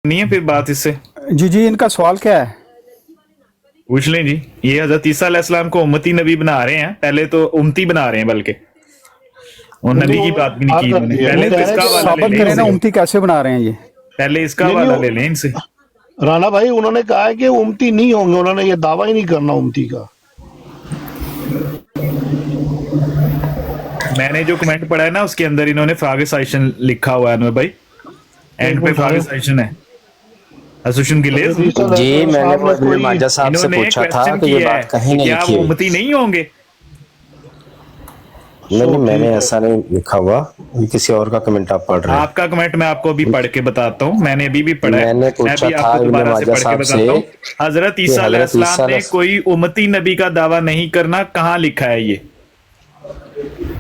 नहीं है फिर बात इससे جی جی، ان کا سوال کیا ہے؟ पूछ लें जी। ये हजरत ईसा अलैहिस्सलाम को उम्मती नबी बना रहे हैं, पहले तो उम्मती बना रहे हैं, बल्कि और नबी की बात भी नहीं की इन्होंने। पहले तो इसका हवाला ले ثابت लें کریں نا، इनसे, امتی کیسے بنا رہے ہیں یہ؟ पहले इसका نہیں हवाला ले نہیں लें इनसे। رانا بھائی انہوں نے کہا ہے کہ امتی نہیں ہوں گے، انہوں نے یہ دعویٰ ہی نہیں کرنا امتی کا۔ میں نے جو کمنٹ پڑھا ہے نا اس کے اندر انہوں نے فراغ سائشن لکھا ہوا ہے انور بھائی، اینڈ پہ فراغ سائشن ہے اسوشن گلیز، جی میں نے وہ ابن کوئی ماجہ صاحب سے انہوں نے پوچھا تھا کوشچن کہ یہ کیا بات ہے کہیں کہ نہیں کیا لکھی وہ ہوئی۔ امتی نہیں ہوں گے؟ نہیں میں نے ایسا نہیں لکھا ہوا، یہ کسی اور کا کمنٹ آپ پڑھ رہے ہیں۔ آپ کا کمنٹ میں آپ کو ابھی پڑھ کے بتاتا ہوں، میں نے ابھی بھی پڑھا ہے، میں نے میں پوچھا بھی آپ تھا کو ابن دوبارہ سے ماجہ پڑھ کے صاحب بتاتا سے ہوں۔ حضرت کہ عیسیٰ علیہ حضرت السلام عیسیٰ نے کوئی امتی نبی کا دعویٰ نہیں کرنا کہاں لکھا ہے؟ یہ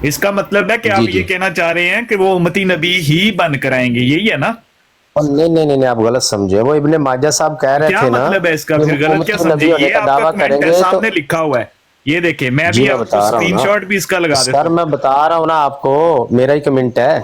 اس کا مطلب ہے کہ جی آپ یہ کہنا چاہ رہے ہیں کہ وہ امتی نبی ہی بن کر آئیں گے، یہی ہے نا؟ نہیں نہیں نہیں آپ غلط سمجھے، وہ ابن ماجہ صاحب کہہ رہے کیا تھے نا مطلب ہے اس کا؟ کہ پھر وہ غلط کیا امتی سمجھے؟ نبی ہونے یہ کا آپ کا دعویٰ کریں کمنٹ ہے، گے تو سامنے لکھا ہوا ہے، یہ دیکھیں، میں جی بھی میں آپ کو بتا رہا ہوں اسکرین نا شاٹ بھی اس کا لگا دیتا سر، ہوں۔ میں بتا رہا ہوں نا آپ کو، میرا ہی کمنٹ ہے۔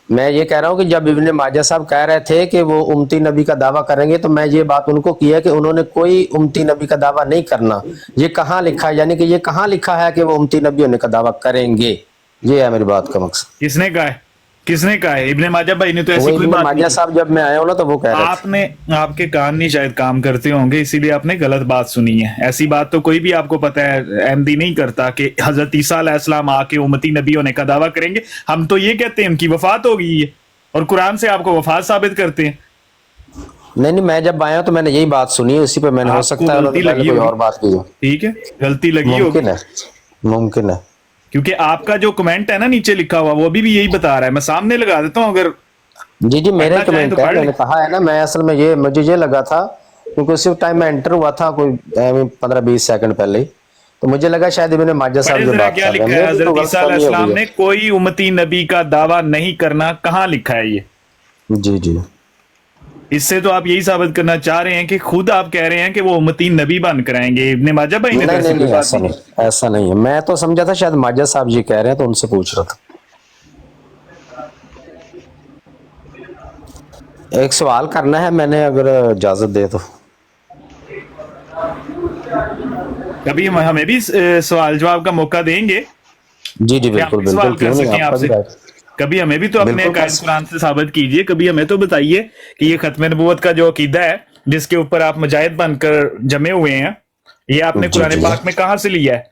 میں یہ کہہ رہا ہوں کہ جب ابن ماجہ صاحب کہہ رہے تھے کہ وہ امتی نبی کا دعویٰ کریں گے تو میں یہ بات ان کو کیا کہ انہوں نے کوئی امتی نبی کا دعویٰ نہیں کرنا۔ یہ کہاں لکھا ہے، یعنی کہ یہ کہاں لکھا ہے کہ وہ امتی نبی ہونے کا دعویٰ کریں گے؟ یہ ہے میری بات کا مقصد۔ کس نے کہا ہے؟ کس نے کہا ہے؟ ابن ماجہ بھائی نے تو وہ ایسی کوئی ابن بات نہیں ماجہ کی۔ صاحب جب میں آیا ہوں نا تو وہ کہہ رہے آپ تھے۔ نے، آپ کے کان نہیں شاید کام کرتے ہوں گے، اسی لیے آپ نے غلط بات سنی ہے۔ ایسی بات تو کوئی بھی آپ کو پتہ ہے احمدی نہیں کرتا کہ حضرت عیسیٰ علیہ السلام آ کے امتی نبی ہونے کا دعویٰ کریں گے۔ ہم تو یہ کہتے ہیں ان کی وفات ہو گئی ہے، اور قرآن سے آپ کو وفات ثابت کرتے ہیں۔ نہیں نہیں میں جب آیا ہوں تو میں نے یہی بات سنی ہے، اسی پہ میں نے، ہو آپ کو سکتا ہے انہوں غلطی نے پہلے لگی کوئی ہوگی، اور بات کی ہو۔ ٹھیک ہے، غلطی لگی ہوگی، ممکن ہے، ممکن ہے۔ کیونکہ آپ کا جو کمنٹ ہے نا نیچے لکھا ہوا وہ بھی یہی بتا رہا ہے۔ میں سامنے لگا دیتا ہوں، اگر جی جی میرا ہی پڑھنا چاہیں تو کمنٹ ہے، پڑھ میں لیں۔ نے کہا ہے نا، میں اصل میں مجھے یہ لگا تھا کیونکہ اسی ٹائم میں انٹر ہوا تھا کوئی 15-20 سیکنڈ پہلے ہی، تو مجھے لگا شاید ابن ماجہ صاحب پڑھیں جو ذرا بات کیا کر رہے لکھا ہیں، ہے؟ میرے تو حضرت غلط عیسیٰ علیہ فہمی ہو السلام گئی نے کوئی امتی نبی کا دعویٰ نہیں کرنا کہاں لکھا ہے؟ یہ ہے۔ جی جی اس سے تو آپ یہی ثابت کرنا چاہ رہے ہیں کہ خود آپ کہہ رہے ہیں کہ وہ امتی نبی بن کر آئیں گے۔ ابن ماجہ بھائی نے تو نہیں ایسی نہیں کوئی نہیں بات ایسا نہیں کی۔ نہیں، ایسا نہیں ہے، میں تو سمجھا تھا شاید ماجہ صاحب یہ کہہ رہے ہیں تو ان سے پوچھ رہا تھا۔ ایک سوال کرنا ہے میں نے، اگر اجازت دے تو۔ کبھی ہمیں بھی سوال جواب کا موقع دیں گے جی جی کہ ہم بالکل بھی بالکل، سوال کر کیوں نہیں، سکیں آپ آپ کا سے۔ بھی رائٹ، کبھی ہمیں بھی تو اپنے بالکل عقائد قرآن سے ثابت کیجئے، کبھی ہمیں تو بتائیے کہ یہ ختم نبوت کا جو عقیدہ ہے جس کے اوپر آپ مجاہد بن کر جمے ہوئے ہیں، یہ آپ نے جی قرآن جی پاک میں کہاں سے لیا ہے؟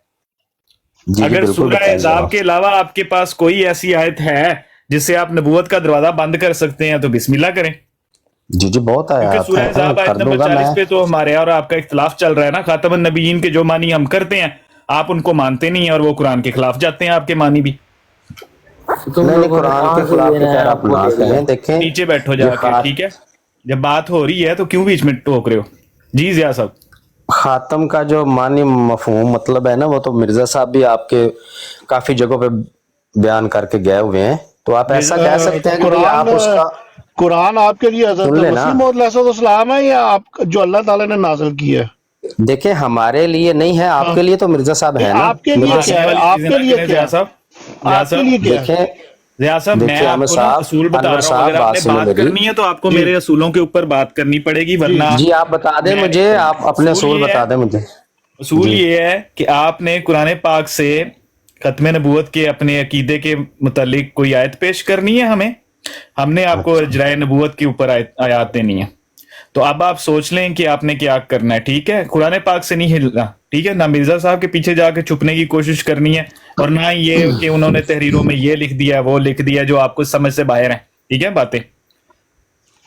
جی جی اگر بالکل سورہ بتائیے احزاب آپ۔ کے علاوہ آپ کے پاس کوئی ایسی آیت ہے جس سے آپ نبوت کا دروازہ بند کر سکتے ہیں تو بسم اللہ کریں، جی جی بہت کیونکہ آیات سورہ ہیں، احزاب آیت کر نمبر دوں گا میں۔ 40 پہ تو ہمارے اور آپ کا اختلاف چل رہا ہے نا۔ خاتم النبیین کے جو معنی ہم کرتے ہیں آپ ان کو مانتے نہیں ہیں، اور وہ قرآن کے خلاف جاتے ہیں آپ کے معنی بھی۔ تم نہیں نہیں، لوگوں نے قرآن کہاں کے سے خلاف یہ کے خیر نیا آپ وہ نہ لے لیا؟ کہیں، دیکھیں نیچے بیٹھو یہ جا کے، ٹھیک ہے؟ جب بات ہو رہی ہے تو کیوں بیچ میں ٹوک رہے ہو؟ جی ضیاء صاحب۔ خاتم کا جو معنی مفہوم مطلب ہے نا، وہ تو مرزا صاحب بھی آپ کے کافی جگہوں پہ بیان کر کے گئے ہوئے ہیں، تو آپ ایسا کہہ سکتے ہیں کہ بھئی قرآن آپ اس کا قرآن آپ کے لیے حضرت سن لیں نا۔ مسیح موعود علیہ السلام ہے یا آپ جو اللہ تعالیٰ نے نازل کی ہے؟ دیکھیں ہمارے لیے نہیں ہے، آپ ہاں، کے لیے تو مرزا صاحب ہے نا، آپ کے لیے مرزا کیا ماننے ہے؟ والی آپ چیزیں کے نہ لیے کریں کیا ضیاء ہے؟ صاحب۔ ضیاء آپ کے صاحب، لیے کیا ہے؟ دیکھیں ضیاء صاحب میں دیکھیں آپ عامر کو نا صاحب، اصول بتا انور رہا ہوں، صاحب اگر آپ بات نے سنیں بات میری۔ کرنی ہے تو آپ کو جی میرے اصولوں کے اوپر بات کرنی پڑے گی، جی ورنہ جی آپ بتا دیں میں مجھے، آپ اپنے اصول اصول یہ ہے، بتا دیں مجھے۔ اصول جی یہ ہے کہ آپ نے قرآن پاک سے ختم نبوت کے اپنے عقیدے کے متعلق کوئی آیت پیش کرنی ہے ہم نے آپ کو اچھا اجرائے نبوت کے اوپر آیات دینی ہے۔ تو اب آپ سوچ لیں کہ آپ نے کیا کرنا ہے، ٹھیک ہے؟ قرآن پاک سے نہیں ہلنا، ٹھیک ہے؟ نہ مرزا صاحب کے پیچھے جا کے چھپنے کی کوشش کرنی ہے، اور نہ یہ کہ انہوں نے تحریروں میں یہ لکھ دیا وہ لکھ دیا جو آپ کو سمجھ سے باہر ہیں، ٹھیک ہے؟ باتیں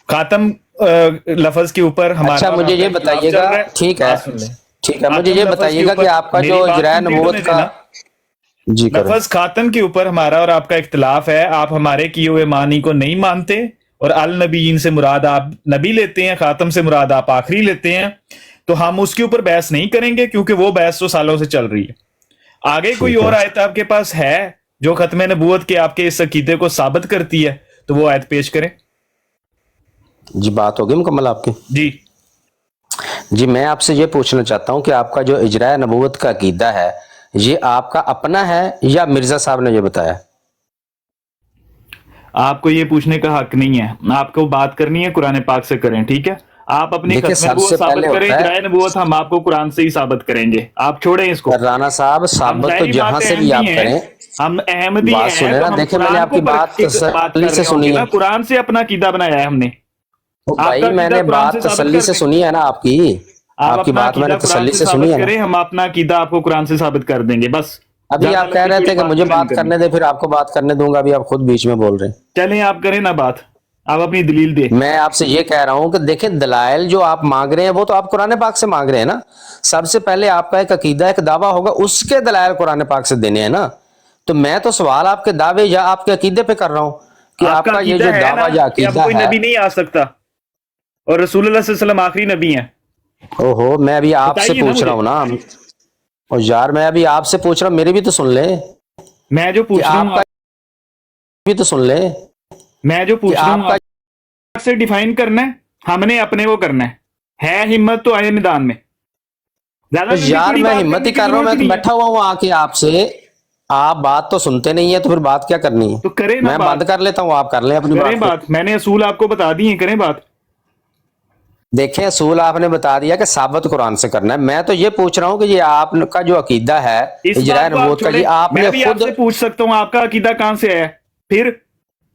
خاتم لفظ کے اوپر ہمارا اچھا، اور مجھے آپ کا یہ اختلاف بتائیے چل گا، رہا ہے۔ ٹھیک ہے بات سن لیں، ٹھیک ہے، مجھے خاتم یہ لفظ کے بتائیے گا اوپر کہ آپ کا میری جو بات اجرائے کمپلیٹ ہونے نبوت کا، دینا۔ جی کریں۔ لفظ خاتم کے اوپر ہمارا اور آپ کا اختلاف ہے، آپ ہمارے کیے ہوئے معنی کو نہیں مانتے، اور النبیین سے مراد آپ نبی لیتے ہیں، خاتم سے مراد آپ آخری لیتے ہیں، تو ہم اس کے اوپر بحث نہیں کریں گے کیونکہ وہ بحث تو سالوں سے چل رہی ہے۔ آگے کوئی ٹھیک ہے اور آیت آپ کے پاس ہے جو ختم نبوت کے آپ کے اس عقیدے کو ثابت کرتی ہے تو وہ آیت پیش کریں۔ جی بات ہوگی مکمل آپ کی۔ جی جی میں آپ سے یہ پوچھنا چاہتا ہوں کہ آپ کا جو اجرائے نبوت کا عقیدہ ہے یہ آپ کا اپنا ہے یا مرزا صاحب نے یہ بتایا؟ आपको ये पूछने का हक नहीं है, आपको बात करनी है कुरान पाक से करें, ठीक है। आप अपनी देखिए, खत्म नबूवत सबसे साबित पहले करें, होता है- इजराए नबूवत हम आपको कुरान से ही साबित करेंगे, आप छोड़ें इसको। राना साहब, हम साबित तो ज़ाहिरी जहां बात से भी आप अहमदी हैं, करें। हम अहमदी बात हैं, सुने तो ना, हम देखिए मैंने कुरान आपकी को बात बात कर तसल्ली रहे से सुनी होंगे ना, है। कुरान से अपना कीदा बनाया है हमने। तो आपका भाई कीदा मैंने कुरान बात से साबित तसल्ली कर से दें। सुनी है ना आपकी। आप आपकी अपना बात मैंने कीदा कुरान तसल्ली से से सुनी साबित है ना। करें, हम अपना कीदा आपको कुरान से साबित कर देंगे, बस। अभी ज्यादा आप कह लंबी रहे थे चौड़ी कि मुझे नहीं बात करनी। करने दे, फिर आपको बात करने दूंगा, अभी आप खुद बीच में बोल रहे हैं। चलें, आप करें ना बात, आप अपनी दलील दे। मैं आपसे ये कह रहा हूं कि देखिए, दलाइल जो आप मांग रहे हैं वो तो आप कुरान पाक से मांग रहे हैं ना। सबसे पहले आपका एक अकीदा, एक दावा होगा, उसके दलाइल कुरान पाक से देने हैं ना। तो मैं तो सवाल आपके दावे या आपके अकीदे पे कर रहा हूं कि आपका ये अकीदा जो है दावा ना या कि अब अकीदा कोई है। नबी नहीं आ सकता और रसूलुल्लाह सल्लल्लाहु अलैहि वसल्लम आखिरी नबी हैं। ओहो, मैं अभी आपसे बताइए ना पूछ रहा हूं मुझे। ना। और यार, मैं अभी आपसे पूछ रहा हूं, मेरी भी तो सुन ले। मैं जो कि पूछ रहा हूँ आपका भी तो सुन ले। मैं जो पूछ कि रहा हूँ आपका आपसे डिफाइन करना है, हमने अपने वो करना है हिम्मत तो आए मैदान में। ज्यादा तो लंबी यार, चौड़ी मैं बात हिम्मत करने ही की कर रहा हूं, जरूरत मैं तो नहीं है। बैठा हुआ हूं आके आपसे। आप बात तो सुनते नहीं है, तो फिर बात क्या करनी है। तो करें ना मैं बात। बंद कर लेता हूं, आप कर लें अपनी करें बात। बात, मैंने असूल आपको बता दिए, करें बात। देखें, असूल आपने बता दिया कि साबित कुरान से करना है। मैं तो ये पूछ रहा हूं कि ये आपका जो अकीदा है इस इजराय बात को आप नबूवत का, ये छोड़ें, आपने मैं भी खुद। आपसे पूछ सकता हूँ आपका अकीदा कहां से है, फिर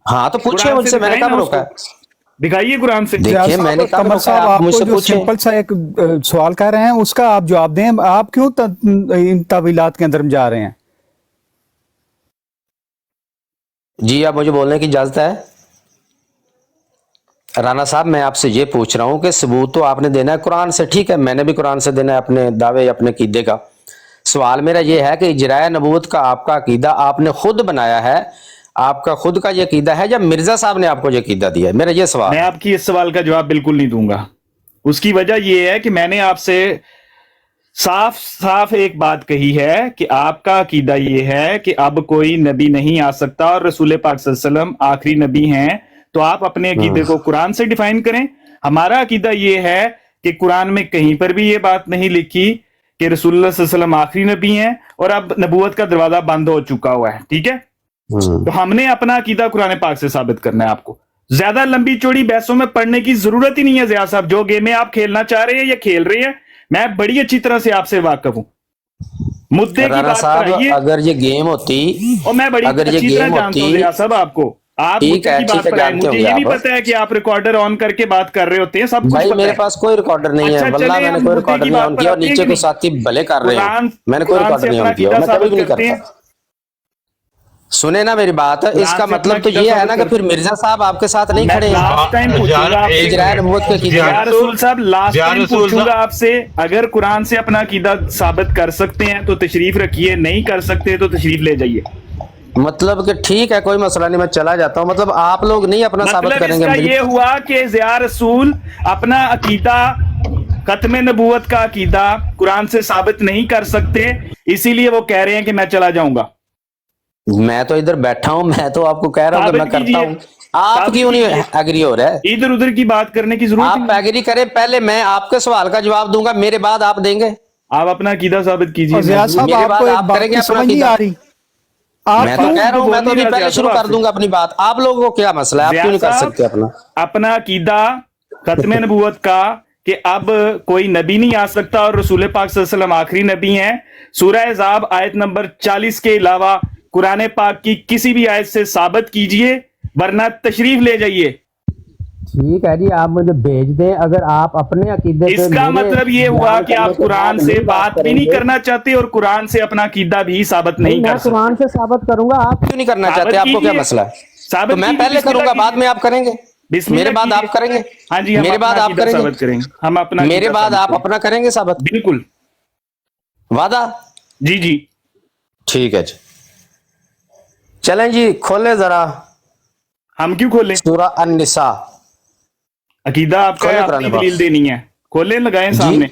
हाँ, तो पूछिए कुरान से मुझसे, मैंने दिखाइए कब ना रोका है। उसको, दिखाइए कुरान से। देखिए, जियाद मैंने साहब, कब कमर रोका है, साहब, आप आपको मुझसे जो पूछें। सिंपल सा एक सवाल कर रहे हैं, उसका आप जवाब दें। आप क्यों इन तावीलात के अंदर जा रहे हैं? जी, आप मुझे बोलने की इजाजत है। राना साहब, मैं आपसे ये पूछ रहा हूं कि सबूत तो आपने देना है कुरान से, ठीक है, मैंने भी कुरान से देना है अपने दावे या अपने कीदे का। सवाल मेरा ये है कि इजराय नबूवत का आपका अकीदा आपने खुद बनाया है, आपका खुद का ये अकीदा है, या मिर्जा साहब ने आपको ये अकीदा दिया है? मेरा ये सवाल मैं है। आपकी इस सवाल का जवाब बिल्कुल नहीं दूंगा। उसकी वजह यह है कि मैंने आपसे साफ साफ एक बात कही है कि आपका अकीदा ये है कि अब कोई नबी नहीं आ सकता और रसूल पाक सल्लल्लाहु अलैहि वसल्लम आखिरी नबी हैं। तो आप अपने अकीदे को कुरान से डिफाइन करें। हमारा अकीदा ये है कि कुरान में कहीं पर भी ये बात नहीं लिखी कि रसूलुल्लाह सल्लल्लाहु अलैहि वसल्लम आखिरी नबी हैं और अब नबूवत का दरवाजा बंद हो चुका हुआ है, ठीक है। तो हमने अपना अकीदा कुरान पाक से साबित करना है। आपको ज्यादा लंबी चौड़ी बहसों में पढ़ने की जरूरत ही नहीं है ज़िया साहब। जो गेमें आप खेलना चाह रहे हैं या खेल रहे हैं, मैं बड़ी अच्छी तरह से आपसे वाकिफ हूं। मुद्दे की राना बात साहब, कराइए। अगर ये गेम होती, और मैं बड़ी अगर ये अच्छी तरह गेम जानता हूं होती, ज़िया साहब आपको। आप ठीक मुद्दे है, की ठीक बात है, पर आए। जानते मुझे होंगे ये नहीं आप। पता है कि आप रिकॉर्डर ऑन करके बात कर रहे होते हैं, सब कुछ भाई, पता मेरे है। पास कोई रिकॉर्डर नहीं है, अच्छा, वल्लाह चलिए मैंने हम कोई मुद्दे रिकॉर्डर की नहीं बात ऑन पर किया, और आते हैं नीचे कि को नहीं? साथी भले कर रहे हो। मैंने कोई कुरान रिकॉर्डर से नहीं अपना ऑन किया, अकीदा मैं कभी भी साबित नहीं करते करता। हैं। सुने ना मेरी बात, इसका से अपना मतलब तो अकीदा ये है साबित ना कि कर- फिर मिर्जा साहब आपके साथ नहीं मैं खड़े हैं। लास्ट टाइम पूछूंगा आपसे, इजराय नबूवत के अकीदे या में। रसूल साहब, लास्ट या टाइम रसूल पूछूंगा साहब। आपसे, अगर कुरान से अपना अकीदा साबित कर सकते हैं तो तशरीफ रखिए, नहीं कर सकते तो तशरीफ ले जाइए। मतलब कि ठीक है, कोई मसला नहीं, मैं चला जाता हूं। मतलब आप लोग नहीं अपना साबित मतलब करेंगे। इसका ये हुआ कि ज़िया रसूल अपना अकीदा, खत्म नबूवत का अकीदा कुरान से साबित नहीं कर सकते, इसीलिए वो कह रहे हैं कि मैं चला जाऊंगा। मैं तो इधर बैठा हूं, मैं तो आपको कह रहा हूं कि मैं साबित करता कीजिए। हूं। आप साबित क्यों नहीं कीजिए। एग्री हो रहे? इधर उधर की बात करने की जरूरत आप नहीं। एग्री करें, पहले मैं आपके सवाल का जवाब दूंगा, मेरे बाद आप देंगे। आप अपना अकीदा साबित कीजिए। और जियाद साहब, मेरे आपको बाद एक आप बात करेंगे की अपना समझ नहीं अकीदा। आ रही। आप मैं तो क्यों कह रहा हूं, मैं तो अभी बोल नहीं पहले रहा शुरू ज़िया कर दूंगा अपनी बात। आप लोगों को क्या मसला है, आप क्यों नहीं कर साहब, सकते अपना? अपना अकीदा खत्म नबूवत का कि अब कोई नबी नहीं आ सकता और रसूल पाक सल्लल्लाहु अलैहि वसल्लम आखिरी नबी हैं, सूरह अहज़ाब आयत नंबर 40 के अलावा कुरान पाक की किसी भी आयत से साबित कीजिए, वरना तशरीफ ले जाइए। ठीक है जी, आप मुझे भेज दें। अगर आप अपने अकीदे पे इसका मेरे मतलब ये हुआ बयान कि करने आप के कुरान बाद से नहीं बात भी नहीं करेंगे। करना चाहते और कुरान से अपना अकीदा भी साबित नहीं मैं कर सकते। कुरान से साबित करूंगा, आप क्यों नहीं करना साबित चाहते? आपको क्या कीजिए। मसला है? साबित तो मैं कीजिए, पहले बिस्मिल्लाह करूंगा, बाद कीजिए। में आप करेंगे। बिस्मिल्लाह मेरे बाद आप कीजिए। करेंगे। हाँ जी, हम मेरे अपना बाद आप अकीदा साबित करेंगे। करेंगे। हम अपना मेरे अकीदा बाद साबित आप करेंगे। अपना करेंगे साबित। बिल्कुल। वादा? जी जी। ठीक है जी, चलें जी, खोले जरा हम क्यों खोलें? सूरा अन-निसा। अकीदा आपका है, खोले अपनी कुरान पाक। दलील देनी है। खोले, लगाएं जी। सामने।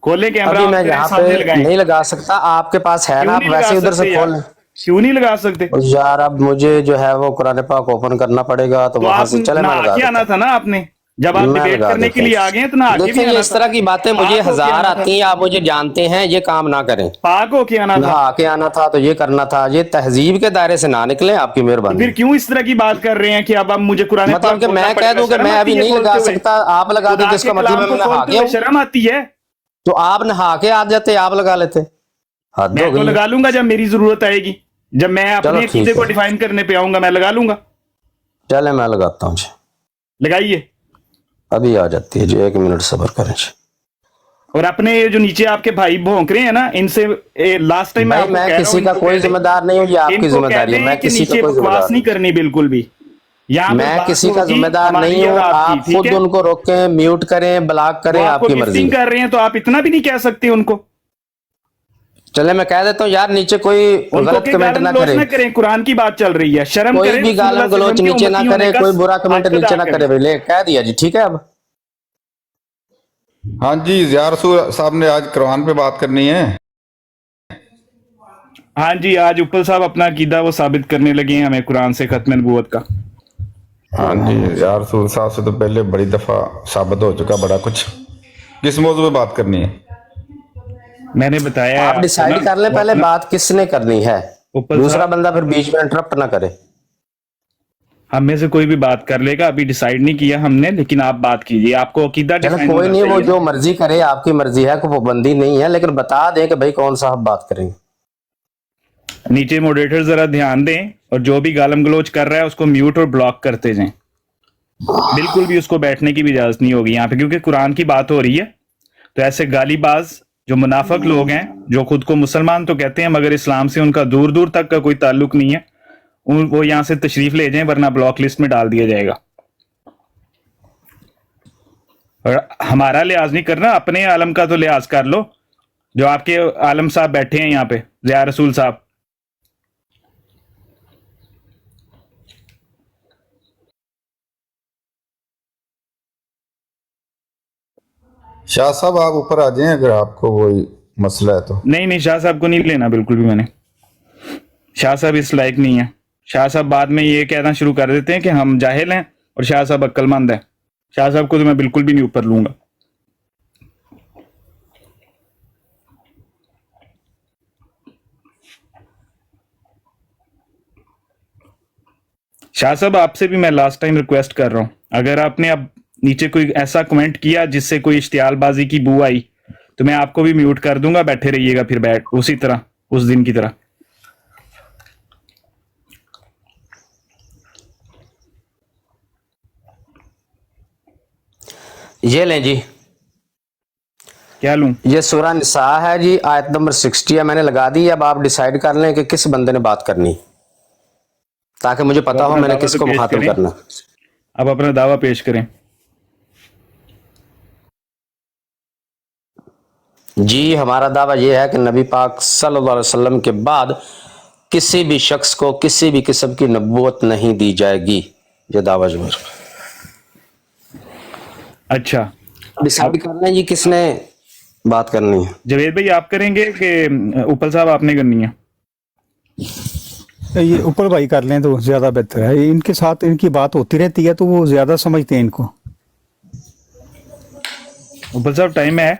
खोले कैमरा अभी ऑन मैं करें, यहाँ सामने पे लगाएं। नहीं लगा सकता, आपके पास है क्यों ना, आप नहीं लगा वैसे उधर सकते से यार? खोल लें। क्यों नहीं लगा सकते? यार, अब मुझे जो है वो कुरान पाक ओपन करना पड़ेगा, तो तो वहां आप से चले, मैं नहा लगा के देता आना हूं। था ना आपने। जब आप मैं डिबेट लगा करने के देता लिए हूँ। आ गए हैं तो ना आगे भी देखिए ये आना इस था। तरह की बातें मुझे पाक होके हजार आना था। आती हैं, आप मुझे जानते हैं, ये काम ना करें। पाक होके आना था। नहा के आना था तो ये करना था, ये तहजीब के दायरे से ना निकले, आपकी तो मेहरबानी। फिर क्यों इस तरह की बात कर रहे हैं कि अब मुझे कुरान मतलब पाक कि बोलना मैं कह पड़ेगा? दूं कि शर्म मैं आती अभी है नहीं लगा बोलते हुए? सकता, आप लगा खुदा दें तो इसका के मतलब कलाम है को मैं नहा खोलते के हुए हूं, शर्म आती है? तो आप नहा के आ जाते, आप लगा लेते, हद मैं हो तो गई। लगा लूंगा जब मेरी जरूरत आएगी, जब मैं चलो अपने ठीक अकीदे को है, डिफाइन करने पे आऊंगा मैं लगा लूंगा। चले मैं लगाता हूँ जी, लगाइए। अभी आ जाती है जी, 1 मिनट सब्र करें जी। और अपने ये जो नीचे आपके भाई भौंक रहे हैं ना, इनसे लास्ट टाइम मैं भाई आपको मैं कह रहा हूँ, किसी का इनको कोई कह दें, जिम्मेदार नहीं हूँ, ये आपकी इनको कह जिम्मेदारी है, दें मैं कि किसी का नीचे कोई जिम्मेदार बकवास नहीं नहीं। करनी बिल्कुल भी। यहाँ पर मैं बात किसी का होगी जिम्मेदार हमारी नहीं हूँ, और आपकी, आप ठीक खुद है? उनको रोकें, म्यूट करें, ब्लॉक वो करें, आपको आपकी मर्जी गिफ्टिंग है। कर रहे हैं तो आप इतना भी नहीं कह सकते उनको। चले मैं कह देता हूँ यार, नीचे कोई उनको गलत के कमेंट गालम ना गलौच करे, ना करें, कुरान की बात चल रही है। शर्म कोई करें, भी रसूलुल्लाह गालम सल्लल्लाहु गलोच अलैहि वसल्लम नीचे के ना उम्मती करे, होने का कोई बुरा कमेंट हक नीचे अदा ना करें। करे, भले कह दिया जी, ठीक है। अब हाँ जी, ज़िया रसूल साहब ने आज कुरान पे बात करनी है। हाँ जी, आज उपल साहब अपना अकीदा वो साबित करने लगे हैं हमें कुरान से खत्म नबूवत का। हाँ जी, ज़िया रसूल साहब से तो पहले बड़ी दफ़ा साबित हो चुका बड़ा कुछ। किस मौजू पे बात करनी है? मैंने बताया है आप आपको डिसाइड ना, कर लें वो पहले अपना बात किसने करनी है, उपल दूसरा साहब बंदा फिर बीच में इंटरप्ट ना करे। हम में से कोई भी बात कर लेगा, अभी डिसाइड नहीं किया हमने, लेकिन आप बात कीजिए, आपको अकीदा चलो डिफाइन कोई होना नहीं, वो चाहिए ना। जो मर्जी करे, आपकी मर्जी है, कोई पाबंदी नहीं है, लेकिन बता दें कि भाई कौन सा आप बात करेंगे। नीचे मॉडरेटर जरा ध्यान दें, और जो भी गालम गलोच कर रहा है उसको म्यूट और ब्लॉक करते जाएं। बिल्कुल भी उसको बैठने की भी इजाजत नहीं होगी यहाँ पे, क्योंकि कुरान की बात हो रही है। तो ऐसे गालीबाज जो मुनाफिक लोग हैं, जो खुद को मुसलमान तो कहते हैं मगर इस्लाम से उनका दूर दूर तक का कोई ताल्लुक नहीं है, वो यहाँ से तशरीफ ले जाएं, वरना ब्लॉक लिस्ट में डाल दिया जाएगा। और हमारा लिहाज नहीं करना, अपने आलम का तो लिहाज कर लो। जो आपके आलम साहब बैठे हैं यहाँ पे, ज़िया रसूल साहब, शाह साहब आप ऊपर आ जाएं अगर आपको कोई मसला है तो। नहीं नहीं, शाह साहब को नहीं लेना बिल्कुल भी मैंने। शाह साहब इस लायक नहीं है। शाह साहब बाद में ये कहना शुरू कर देते हैं कि हम जाहिल हैं और शाह साहब अक्लमंद है। शाह साहब को तो मैं बिल्कुल भी नहीं ऊपर लूंगा। शाह साहब आपसे भी मैं लास्ट टाइम रिक्वेस्ट कर रहा हूं, अगर आपने अब नीचे कोई ऐसा कमेंट किया जिससे कोई इश्तियालबाजी की बू आई तो मैं आपको भी म्यूट कर दूंगा, बैठे रहिएगा फिर बैठ उसी तरह, उस दिन की तरह। ये लें जी, क्या लूं? ये सूरह निसा है जी, आयत नंबर 60 है, मैंने लगा दी। अब आप डिसाइड कर लें कि किस बंदे ने बात करनी, ताकि मुझे पता हो अपना मैंने दावा तो किसको पेश मुखातिब करें। करना। अब अपना दावा पेश करें। जी, हमारा दावा यह है कि नबी पाक सल्लल्लाहु अलैहि वसल्लम के बाद किसी भी शख्स को किसी भी किस्म की नबूवत नहीं दी जाएगी। ये दावा जो है, अच्छा, डिसाइड कर लें जी किसने बात करनी है। जवेद भाई आप करेंगे कि उपल साहब आपने करनी है? ये ऊपर भाई कर लें तो ज्यादा बेहतर है, इनके साथ इनकी बात होती रहती है तो वो ज्यादा समझते हैं इनको। उपल साहब टाइम है।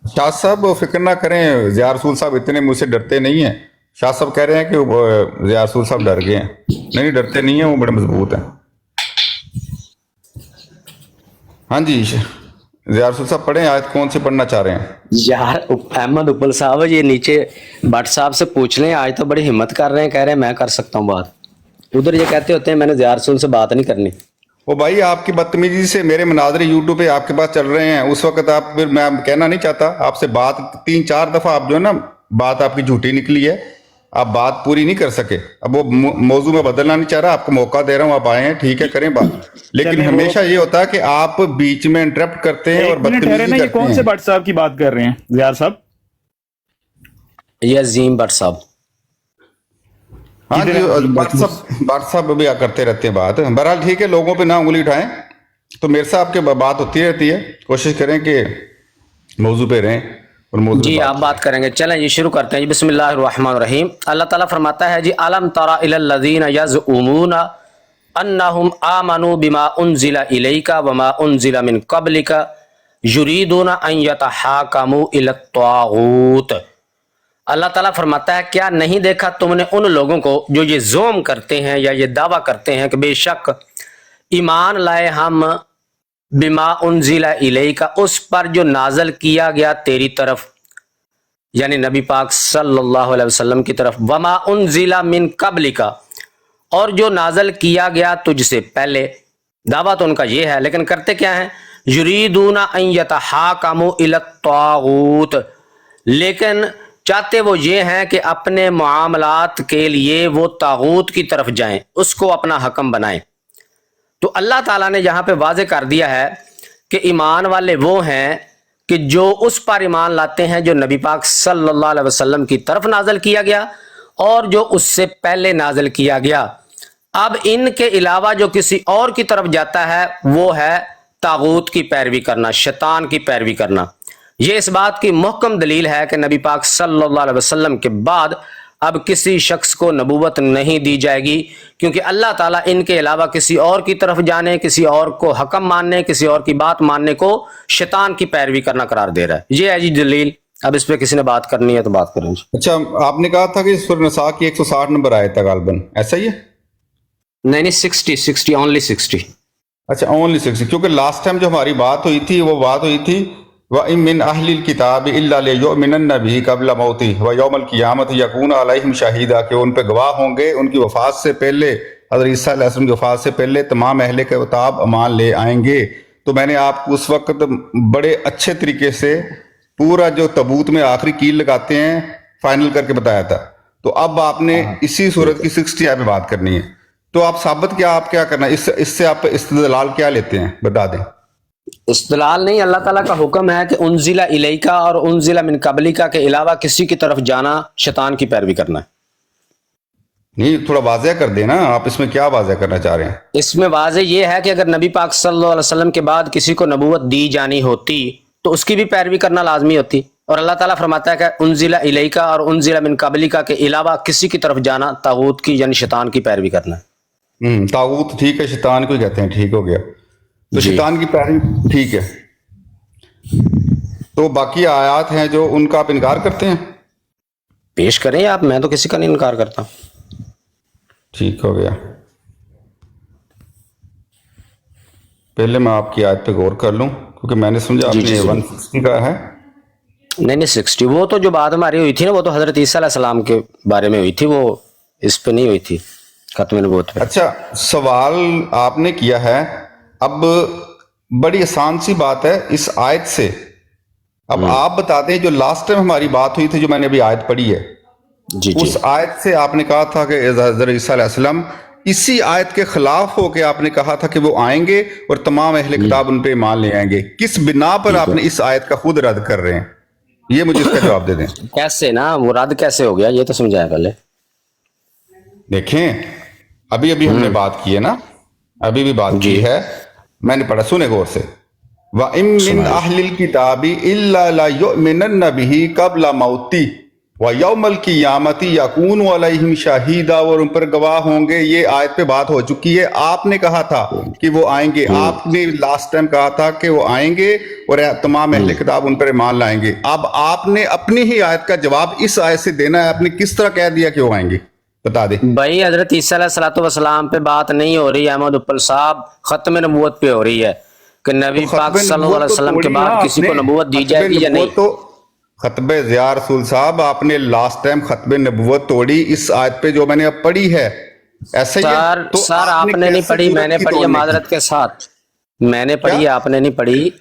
शाह साहब फिक्र ना करें, ज़िया रसूल साहब इतने मुझसे डरते नहीं हैं। शाह साहब कह रहे हैं कि ज़िया रसूल साहब डर गए हैं। नहीं, डरते नहीं हैं, वो बड़े मजबूत हैं। हाँ जी, ज़िया रसूल साहब पढ़ें, आयत कौन सी पढ़ना चाह रहे हैं? यार अहमद उपल साहब, ये नीचे भट्ट साहब से पूछ लें, आज तो बड़ी हिम्मत कर रहे हैं, कह रहे हैं मैं कर सकता हूँ बात। उधर ये कहते होते हैं मैंने ज़िया रसूल से बात नहीं करनी। ओ भाई, आपकी बदतमीजी से मेरे मनाजरे यूट्यूब पे आपके पास चल रहे हैं, उस वक्त आप फिर मैं कहना नहीं चाहता आपसे बात 3-4 दफा आप जो है ना बात आपकी झूठी निकली है, आप बात पूरी नहीं कर सके। अब वो मौजू में बदलना नहीं चाह रहा, आपको मौका दे रहा हूँ, आप आए हैं, ठीक है, करें बात। लेकिन चलिए, हमेशा ये होता है कि आप बीच में इंटरप्ट करते हैं और एक मिनट ठहरे ना, बदतमीजी ये कौन करते से हैं। भट्ट साहब की बात कर रहे हैं ज़िया साहब? ये अजीम भट्ट साहब। हाँ जी, बात साहब भी करते रहते हैं बात। बहरहाल ठीक है, लोगों पे ना उंगली उठाएं। तो मेरे से आपके बात होती रहती है, कोशिश करें कि मौजू पे रहें और मौजू पे जी आप बात करेंगे। चलें जी शुरू करते हैं जी। बिस्मिल्लाहिर्रहमानिर्रहीम। अल्लाह ताला फरमाता है जी, अलम तरा इलल लज़ीना यज़उमूना अन्नहुम आमनु बिमा उनजिला इलैका वमा उनजिला मिन क़ब्लिका युरीदूना अन यतहाकमू इला तागूत। अल्लाह ताला फरमाता है, क्या नहीं देखा तुमने उन लोगों को जो ये जोम करते हैं या ये दावा करते हैं कि बेशक ईमान लाए हम बिमा उनजिला इलैका, उस पर जो नाजल किया गया तेरी तरफ, यानी नबी पाक सल्लल्लाहु अलैहि वसल्लम की तरफ, वमा उनजिला मिन क़ब्लिका, और जो नाजल किया गया तुझसे पहले। दावा तो उनका ये है, लेकिन करते क्या है, युरीदूना अन यतहाकमू इला तागूत, लेकिन चाहते वो ये हैं कि अपने मामलात के लिए वो तागूत की तरफ जाएं, उसको अपना हकम बनाएं। तो अल्लाह ताला ने यहाँ पे वाज़े कर दिया है कि ईमान वाले वो हैं कि जो उस पर ईमान लाते हैं जो नबी पाक सल्लल्लाहु अलैहि वसल्लम की तरफ नाजल किया गया और जो उससे पहले नाजल किया गया। अब इनके अलावा जो किसी और की तरफ जाता है वो है तागूत की पैरवी करना, शैतान की पैरवी करना। ये इस बात की मुहकम दलील है कि नबी पाक सल्लल्लाहु अलैहि वसल्लम के बाद अब किसी शख्स को नबूवत नहीं दी जाएगी, क्योंकि अल्लाह ताला इनके अलावा किसी और की तरफ जाने, किसी और को हकम मानने, किसी और की बात मानने को शैतान की पैरवी करना करार दे रहा है। ये है जी दलील। अब इस पे किसी ने बात करनी है तो बात करें। अच्छा, आपने कहा था कि सूरह निसा की 160 नंबर आया था गालबन, ऐसा ही है? नहीं 60 ओनली 60। अच्छा, ओनली 60, क्योंकि लास्ट टाइम जो हमारी बात हुई थी वो बात हुई थी व इन मिन अहलिल किताब इल्ला लियुमिनन्ना बिही क़ब्ल मौती व यौमल क़ियामत यकून अलैहिम शहीदा, कि उन पे गवाह होंगे उनकी वफ़ात से पहले, हज़रत ईसा अलैहिस्सलाम की वफ़ात से पहले तमाम अहले किताब ईमान ले आएंगे। तो मैंने आपको उस वक्त बड़े अच्छे तरीके से पूरा जो तबूत में आखिरी कील लगाते हैं फाइनल करके बताया था। तो अब आपने इसी सूरत की 60 आयत पे बात करनी है, तो आप साबित क्या, आप क्या करना, इससे आप इस्तेदलाल क्या लेते हैं बता दें। इस्तेदलाल नहीं, अल्लाह ताला का हुक्म है कि उनजिला इलैका और उनजिला मिन क़ब्लिका के अलावा किसी की तरफ जाना शैतान की पैरवी करना है। नहीं, थोड़ा वाज़ेह कर देना, आप इसमें क्या वाज़ेह करना चाह रहे हैं? इसमें वाज़े ये है कि अगर नबी पाक सल्लल्लाहु अलैहि वसल्लम के बाद किसी को नबूवत दी जानी होती तो उसकी भी पैरवी करना लाजमी होती, और अल्लाह ताला फरमाता है कि उनजिला इलैका और उनजिला मिन क़ब्लिका के अलावा किसी की तरफ जाना तागूत की यानी शैतान की पैरवी करना है। तागूत ठीक है, शैतान को कहते हैं, ठीक हो गया। तो जी। शैतान की पैरवी ठीक है। तो बाकी आयात हैं जो उनका आप इनकार करते हैं? पेश करें आप, मैं तो किसी का नहीं इनकार करता। ठीक हो गया। पहले मैं आपकी आयत पे गौर कर लूं, क्योंकि मैंने समझा जी, आपने जी, 160 का है। नहीं 60, वो तो जो बात हमारी हुई थी ना, वो तो हजरत ईसा अलैहिस्सलाम के बारे में हुई थी, वो इस पे नहीं हुई थी, खत्म नबूवत पे। अच्छा, सवाल आपने किया है, अब बड़ी आसान सी बात है इस आयत से। अब आप बता दें, जो लास्ट टाइम हमारी बात हुई थी, जो मैंने अभी आयत पढ़ी है, जी जी। उस आयत से आपने कहा था कि हज़रत ईसा अलैहिस्सलाम, इसी आयत के खिलाफ होके आपने कहा था कि वो आएंगे और तमाम अहले किताब उन पे ईमान ले आएंगे। किस बिना पर आपने इस आयत का खुद रद्द कर रहे हैं, ये मुझे इसका जवाब दे दें। कैसे ना, वो रद्द कैसे हो गया ये तो समझाया पहले। देखें, अभी अभी हमने बात की है ना, अभी भी बात की है, मैंने पढ़ा, सुने गौर से। व इम मिन अहलिल किताबी इल्ला ला युमिनन्ना बिही क़ब्ल मौती व यौमल क़ियामती यकूनु अलैहिम शहीदा, और उन पर गवाह होंगे। ये आयत पे बात हो चुकी है। आपने कहा था कि वो आएंगे, आपने लास्ट टाइम कहा था कि वो आएंगे और तमाम अहले किताब उन पर ईमान लाएंगे। अब आपने अपनी ही आयत का जवाब इस आयत से देना है। आपने किस तरह कह दिया कि वो आएंगे, बता दे भाई। हजरत ईसा अलैहिस्सलाम पे बात नहीं हो रही है अहमद उपल साहब, खत्म नबूवत पे हो रही है कि नबी पाक सल्लल्लाहु अलैहि वसल्लम के बाद किसी को नबूवत दी जाएगी या नहीं। तो खतबे ज़िया रसूल साहब, आपने लास्ट टाइम खतबे नबूवत तोड़ी इस आयत पे जो मैंने अब पढ़ी है, ऐसा ही है? तो सर आपने नहीं पढ़ी, मैंने पढ़ी है माजरत के साथ, मैंने पढ़ी है, आपने नहीं पढ़ी।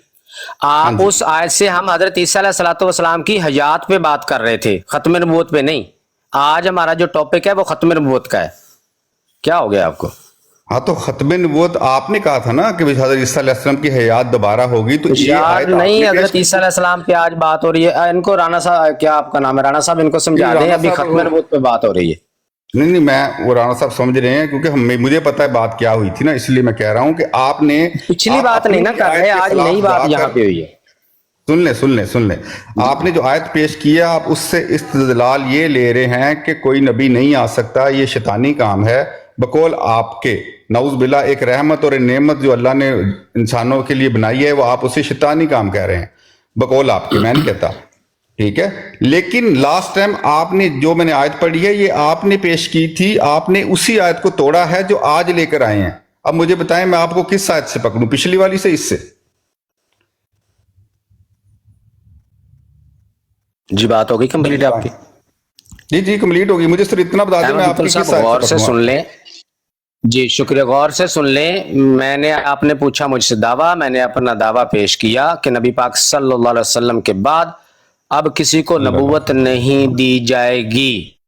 आप उस आयत से हम हजरत ईसा अलैहिस्सलाम की हयात पे बात कर रहे थे, खत्म नबूवत पे नहीं। आज हमारा जो टॉपिक है वो खत्म नबूवत का है। क्या हो गया आपको? हाँ, तो खत्मे नबूवत आपने कहा था ना कि हज़रत ईसा अलैहिस्सलाम की हयात दोबारा होगी, तो ये आयत नहीं, आपने हजरत ईसा अलैहिस्सलाम पे आज बात हो रही है। इनको राणा साहब, क्या आपका नाम है, राणा साहब, इनको समझा दें, अभी खत्म नबूवत पे बात हो रही है। नहीं, मैं वो राणा साहब समझ रहे हैं, क्योंकि मुझे पता है बात क्या हुई थी ना, इसलिए मैं कह रहा हूं कि आपने पिछली बात नहीं ना कर रहे, आज नई बात यहाँ पे हुई है। सुन ले, आपने जो आयत पेश किया, आप उससे इस्तेदलाल ये ले रहे हैं कि कोई नबी नहीं आ सकता, ये शैतानी काम है, बकौल आपके नाउज़ बिल्ला एक रहमत और एक नेमत जो अल्लाह ने इंसानों के लिए बनाई है, वो आप उसे शैतानी काम कह रहे हैं, बकौल आपके, मैं नहीं कहता, ठीक है। लेकिन लास्ट टाइम आपने जो मैंने आयत पढ़ी है, ये आपने पेश की थी, आपने उसी आयत को तोड़ा है जो आज लेकर आए हैं। अब मुझे बताएं मैं आपको किस आयत से पकड़ूं, पिछली वाली से, इससे? जी बात होगी कंप्लीट आपकी? जी जी कंप्लीट होगी, मुझे सिर्फ इतना बता दें मैं आपकी किस आयत गौर से से सुन लें। जी शुक्रिया, गौर से सुन लें। मैंने, आपने पूछा मुझसे दावा, मैंने अपना दावा पेश किया कि नबी पाक सल्लल्लाहु अलैहि वसल्लम के बाद अब किसी को नबूवत नहीं दी जाएगी।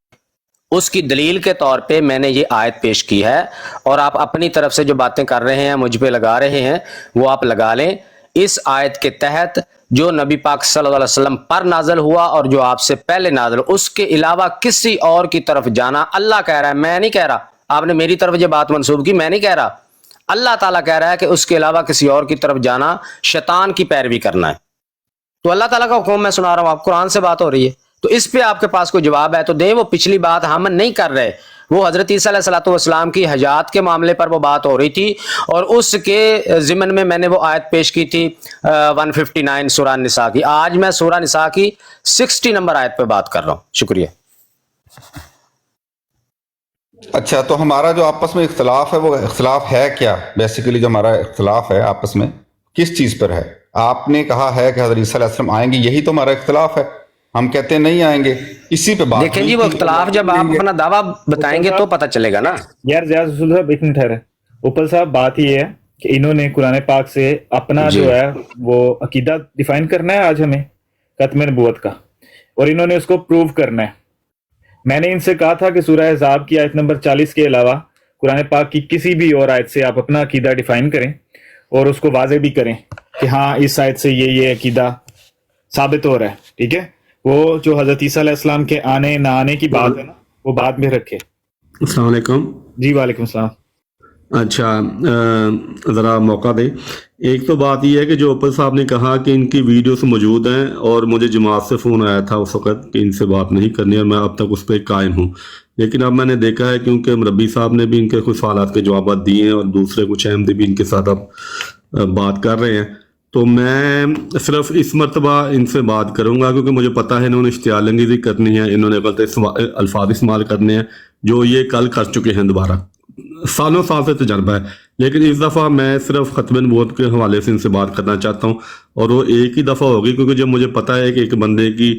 उसकी दलील के तौर पे मैंने ये आयत पेश की है, और आप अपनी तरफ से जो बातें कर रहे हैं, मुझ पे लगा रहे हैं, वो आप लगा लें। इस आयत के तहत जो नबी पाक सल्लल्लाहु अलैहि वसल्लम पर नाज़िल हुआ और जो आपसे पहले नाज़िल, उसके अलावा किसी और की तरफ जाना, अल्लाह कह रहा है, मैं नहीं कह रहा। आपने मेरी तरफ ये बात मंसूब की, मैं नहीं कह रहा, अल्लाह ताला कह रहा है कि उसके अलावा किसी और की तरफ जाना शैतान की पैरवी करना है। तो अल्लाह ताला का हुक्म मैं सुना रहा हूं, आप कुरान से बात हो रही है, तो इस पे आपके पास कोई जवाब है तो दे। वो पिछली बात हम नहीं कर रहे, वो हजरत ईसा अलैहिस्सलाम की हजात के मामले पर वो बात हो रही थी, और उसके जिमन में मैंने वो आयत पेश की थी 159 सूरह निसा की। आज मैं सूरह निसा की 60 नंबर आयत पे बात कर रहा हूं। शुक्रिया। अच्छा, तो हमारा जो आपस में इख्तलाफ है, वो इख्तलाफ है क्या? बेसिकली जो हमारा इख्तलाफ है आपस में, किस चीज़ पर है? आपने कहा है कि हज़रत ईसा अलैहिस्सलाम आएंगे, यही तो हमारा इख्तलाफ है। हम कहते हैं नहीं आएंगे, इसी पे बात। देखें जी, वो इख्तलाफ जब आप अपना दावा बताएंगे तो पता चलेगा ना। यार ज़िया रसूल साहब एक मिनट ठहरे। ऊपर साहब बात ये है कि इन्होंने कुरान पाक से अपना जो है वो अकीदा डिफाइन करना है आज हमें, खत्म नबूवत का, और इन्होंने उसको प्रूव करना है। मैंने इनसे कहा था कि सूरह अहज़ाब की आयत नंबर 40 के अलावा कुरान पाक की किसी भी और आयत से आप अपना अकीदा डिफाइन करें और उसको वाज़े भी करें कि हाँ इस आयत से ये अकीदा साबित हो रहा है, ठीक है। वो जो हजरत ईसा अलैहिस्सलाम के आने ना आने की बात है ना, वो बाद में रखे। अस्सलाम वालेकुम। जी वालेकुम सलाम। अच्छा, ज़रा मौका दे। एक तो बात यह है कि जो ऊपर साहब ने कहा कि इनकी वीडियोस मौजूद हैं, और मुझे जमात से फ़ोन आया था उस वक़्त कि इनसे बात नहीं करनी, और मैं अब तक उस पर कायम हूँ। लेकिन अब मैंने देखा है क्योंकि मरबी साहब ने भी इनके कुछ सवालात के जवाब दिए हैं और दूसरे कुछ अहमदी भी इनके साथ अब बात कर रहे हैं, तो मैं सिर्फ इस मरतबा इनसे बात करूंगा क्योंकि मुझे पता है इन्होंने इश्तियालंगेज़ी करनी है, इन्होंने गलत अल्फाज इस्तेमाल करने हैं जो ये कल कर चुके हैं दोबारा। सालों साल से तजर्बा है, लेकिन इस दफ़ा मैं सिर्फ खत्म नबूवत के हवाले से इनसे बात करना चाहता हूँ, और वो एक ही दफ़ा होगी क्योंकि जब मुझे पता है कि एक बंदे की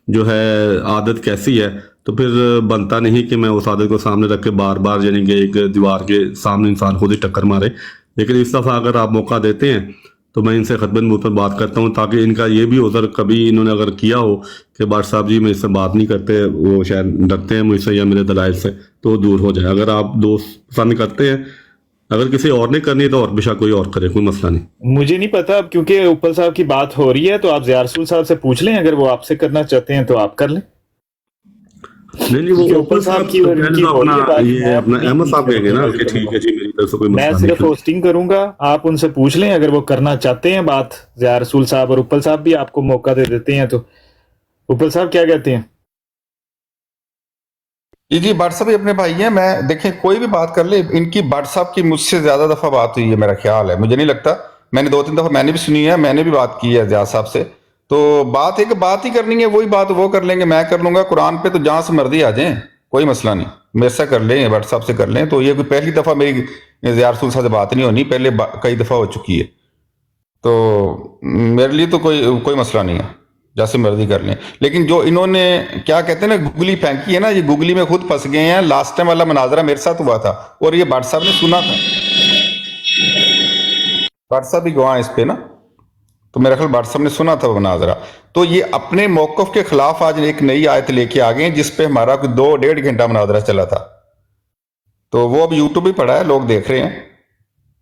जो है आदत कैसी है, तो फिर बनता नहीं कि मैं उस आदत को सामने रख के बार बार यानी कि एक दीवार के सामने इंसान खुद ही टक्कर मारे। लेकिन इस दफ़ा अगर आप मौका देते हैं तो मैं इनसे खत्म नबूवत पर बात करता हूँ, ताकि इनका ये भी उधर कभी इन्होंने अगर किया हो कि बाट साहब जी मेरे से बात नहीं करते, वो शायद डरते हैं मुझसे या मेरे दलाइल से, तो दूर हो जाए। अगर आप दोस्त पसंद करते हैं, अगर किसी और ने करनी है तो और बेशक कोई और करे, कोई मसला नहीं। मुझे नहीं पता, अब क्योंकि ऊपर साहब की बात हो रही है तो आप ज़िया रसूल साहब से पूछ लें, अगर वो आपसे करना चाहते हैं तो आप कर लें। नहीं वो ऊपर साहब की अपना ये अपना अहमद साहब कहेंगे ना कि ठीक है जी मेरी तरफ से कोई मसला नहीं। मैं सिर्फ होस्टिंग करूंगा, आप उनसे पूछ लें अगर वो करना चाहते हैं बात। ज़िया रसूल साहब और ऊपर साहब भी आपको मौका दे देते हैं, तो ऊपर साहब क्या कहते हैं? जी बाट साहब अपने भाई हैं, मैं देखें कोई भी बात कर ले, इनकी बाट साहब की मुझसे ज्यादा दफा बात हुई है, मेरा ख्याल है, मुझे नहीं लगता। मैंने 2-3 दफा मैंने भी सुनी है, मैंने भी बात की है ज़िया साहब से। तो बात है कि बात ही करनी है, वही बात वो कर लेंगे, मैं कर लूंगा। कुरान पे तो जहां से मर्जी आ जाए, कोई मसला नहीं, मेरे से कर लें, बाट साहब से कर लें। तो ये कोई पहली दफा मेरी ज़िया रसूल साहब से बात नहीं होनी, पहले कई दफा हो चुकी है, तो मेरे लिए तो कोई मसला नहीं है, जैसे मर्जी कर लें। लेकिन जो इन्होंने क्या कहते हैं ना गुगली फेंकी है ना, ये गुगली में खुद फंस गए हैं। लास्ट टाइम वाला मनाजरा मेरे साथ हुआ था और ये बाट साहब ने सुना था, बाट साहब भी गवाह इस पे ना, तो मेरा ख्याल बाट साहब ने सुना था वो मनाजरा। तो ये अपने मौक़िफ़ के खिलाफ आज एक नई आयत लेके आ गए जिसपे हमारा 2-1.5 घंटा मनाजरा चला था, तो वो अब यूट्यूब भी पड़ा है, लोग देख रहे हैं।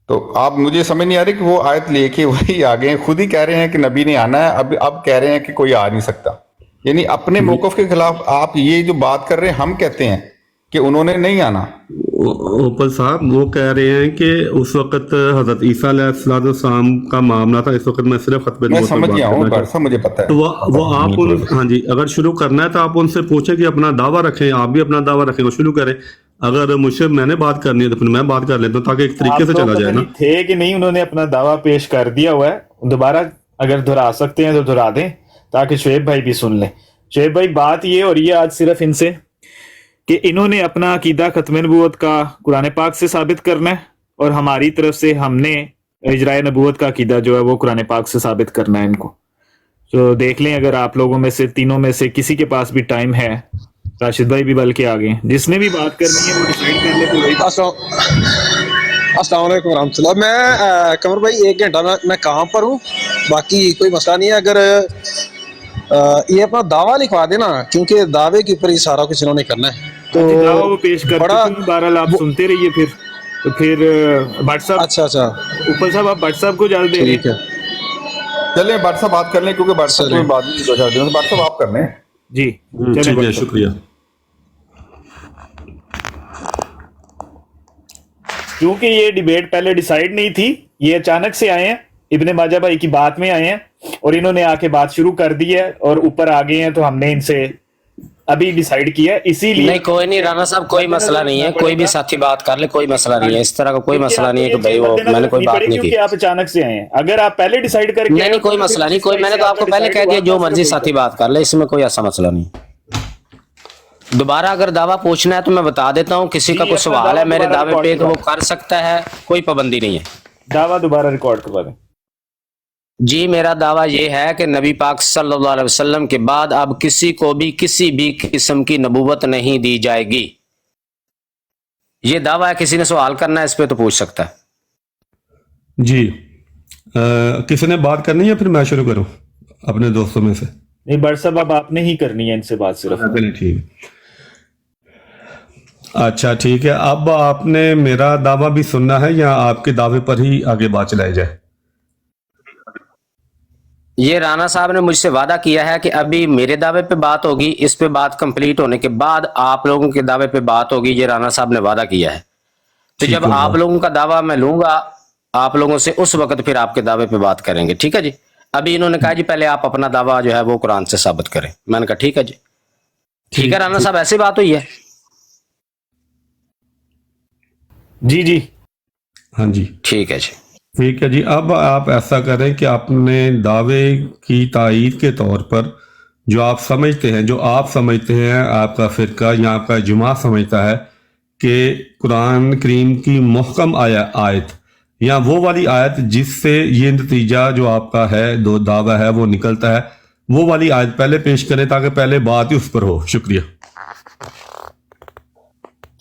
तो आप मुझे समझ नहीं आ रही कि वो आयत लेके वही आ गए, खुद ही कह रहे हैं कि नबी ने आना है, अब कह रहे हैं कि कोई आ नहीं सकता। यानी अपने मौक़िफ़ के खिलाफ आप ये जो बात कर रहे हैं, हम कहते हैं कि उन्होंने नहीं आना। ऊपर साहब वो कह रहे हैं कि उस वक्त हजरत ईसा अलैहिस्सलाम का मामला था, इस वक्त मैं सिर्फ खत्म मैं समझ गया हूँ, मुझे पता है। तो वो आप हाँ जी, अगर शुरू करना है तो आप उनसे पूछें कि अपना दावा रखें, आप भी अपना दावा रखें, वो शुरू करें। अगर मुझसे मैंने बात करनी है तो फिर मैं बात कर लेता हूँ ताकि एक तरीके से आप लोग चला पता जाए ना। नहीं थे कि नहीं, उन्होंने अपना दावा पेश कर दिया हुआ है, दोबारा अगर दोहरा सकते हैं तो दोहरा दें ताकि शुएब भाई भी सुन लें। शुएब भाई, बात ये हो रही है आज सिर्फ इनसे कि इन्होंने अपना अकीदा खत्म नबूवत का कुरान पाक से साबित करना है, और हमारी तरफ से हमने इजराए नबूवत का अकीदा जो है वो कुरान पाक से साबित करना है इनको। तो देख लें, अगर आप लोगों में से, तीनों में से किसी के पास भी टाइम है, राशिद भाई भी बल्कि आ गए, जिसने भी बात करनी है वो डिसाइड कर ले। तो वही अस्सलाम वालेकुम रहमतुल्लाह। मैं कमर भाई 1 घंटा मैं काम पर हूँ, बाकी कोई मसला नहीं है। अगर ये अपना दावा लिखवा देना, क्योंकि दावे के ऊपर ही सारा कुछ इन्होंने करना है। तो दावा वो पेश कर बड़ा बहरहाल आप सुनते रहिए फिर। तो फिर भट्ट साहब, अच्छा ऊपर साहब आप भट्ट साहब को ज्यादा दे रहे ठीक हैं। है। चलिए भट्ट साहब बात कर लें, क्योंकि भट्ट साहब को बाद में 2-4 दिनों से भट्ट साहब आप कर लें। जी चलें ठीक है, भट्ट साहब। शुक्रिया। क्योंकि ये डिबेट पहले डिसाइड नहीं थी, ये अचानक से आए हैं, इब्ने माजा भाई की बात में आए हैं और इन्होंने आके बात शुरू कर दी है और ऊपर आ गए हैं, तो हमने इनसे अभी डिसाइड किया, इसीलिए। नहीं कोई नहीं राना साहब, कोई मसला नहीं है, कोई भी साथी बात कर ले, कोई मसला नहीं है, इस तरह का कोई मसला नहीं है कि भाई वो मैंने कोई बात नहीं की। क्योंकि आप अचानक से आए हैं, अगर आप पहले डिसाइड करके नहीं कोई मसला नहीं, कोई मैंने तो आपको पहले कह दिया जो मर्जी साथी बात कर ले, इसमें कोई ऐसा मसला नहीं। दोबारा अगर दावा पूछना है तो मैं बता देता हूँ, किसी का कोई सवाल है मेरे दावे पे तो वो कर सकता है, कोई पाबंदी नहीं है। दावा दोबारा रिकॉर्ड करवा दें। जी मेरा दावा ये है कि नबी पाक सल्लल्लाहु अलैहि वसल्लम के बाद अब किसी को भी किसी भी किस्म की नबूवत नहीं दी जाएगी। ये दावा है, किसी ने सवाल करना है इस पे तो पूछ सकता है। जी किसी ने बात करनी है, फिर मैं शुरू करूं अपने दोस्तों में से? नहीं भट्ट साहब, अब आपने ही करनी है इनसे बात सिर्फ। चलिए ठीक, अच्छा ठीक है। अब आपने मेरा दावा भी सुनना है या आपके दावे पर ही आगे बात चलाई जाए? ये राणा साहब ने मुझसे वादा किया है कि अभी मेरे दावे पे बात होगी, इस पे बात कंप्लीट होने के बाद आप लोगों के दावे पे बात होगी, ये राणा साहब ने वादा किया है। तो जब आप लोगों का दावा मैं लूंगा आप लोगों से, उस वक्त फिर आपके दावे पे बात करेंगे, ठीक है जी। अभी इन्होंने कहा जी पहले आप अपना दावा जो है वो कुरान से साबित करें, मैंने कहा ठीक है जी। ठीक है राणा साहब, ऐसी बात हुई है? जी जी हाँ जी ठीक है जी। ठीक है जी। अब आप ऐसा करें कि अपने दावे की तायीद के तौर पर जो आप समझते हैं, जो आप समझते हैं, आपका फिरका या आपका जुमा समझता है कि कुरान करीम की मुहकम आयत या वो वाली आयत जिससे ये नतीजा जो आपका है, दो दावा है, वो निकलता है, वो वाली आयत पहले पेश करें ताकि पहले बात ही उस पर हो। शुक्रिया।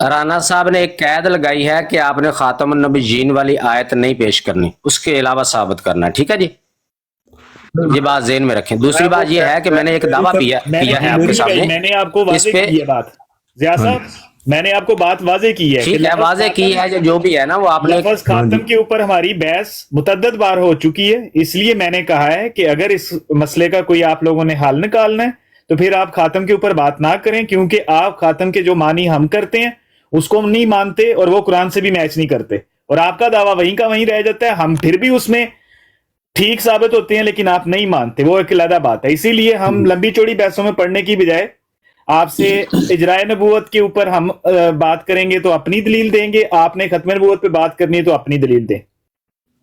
राणा साहब ने एक कैद लगाई है कि आपने खातमुन नबीयीन वाली आयत नहीं पेश करनी, उसके अलावा साबित करना है, ठीक है जी। ये बात ज़हन में रखें। दूसरी बात ये है कि मैंने एक दावा किया है आपके सामने, मैंने आपको वाज़े की है बात, ज़िया साहब मैंने आपको बात वाज़े की है। ठीक है, वाज़े की है, जो भी है ना वो आपने। लफ्ज़ खातम के ऊपर हमारी बहस मुतअद्दिद बार हो चुकी है, इसलिए मैंने कहा है कि अगर इस मसले का कोई आप लोगों ने हल निकालना है तो फिर आप खातम के ऊपर बात ना करें, क्योंकि आप खातम के जो मानी हम करते हैं उसको हम नहीं मानते और वो कुरान से भी मैच नहीं करते, और आपका दावा वहीं का वहीं रह जाता है। हम फिर भी उसमें ठीक साबित होते हैं लेकिन आप नहीं मानते, वो एक अलग बात है। इसीलिए हम लंबी चौड़ी बहसों में पढ़ने की बजाय आपसे इजराए नबूवत के ऊपर हम बात करेंगे तो अपनी दलील देंगे, आपने खत्म नबूवत पे बात करनी है तो अपनी दलील दें।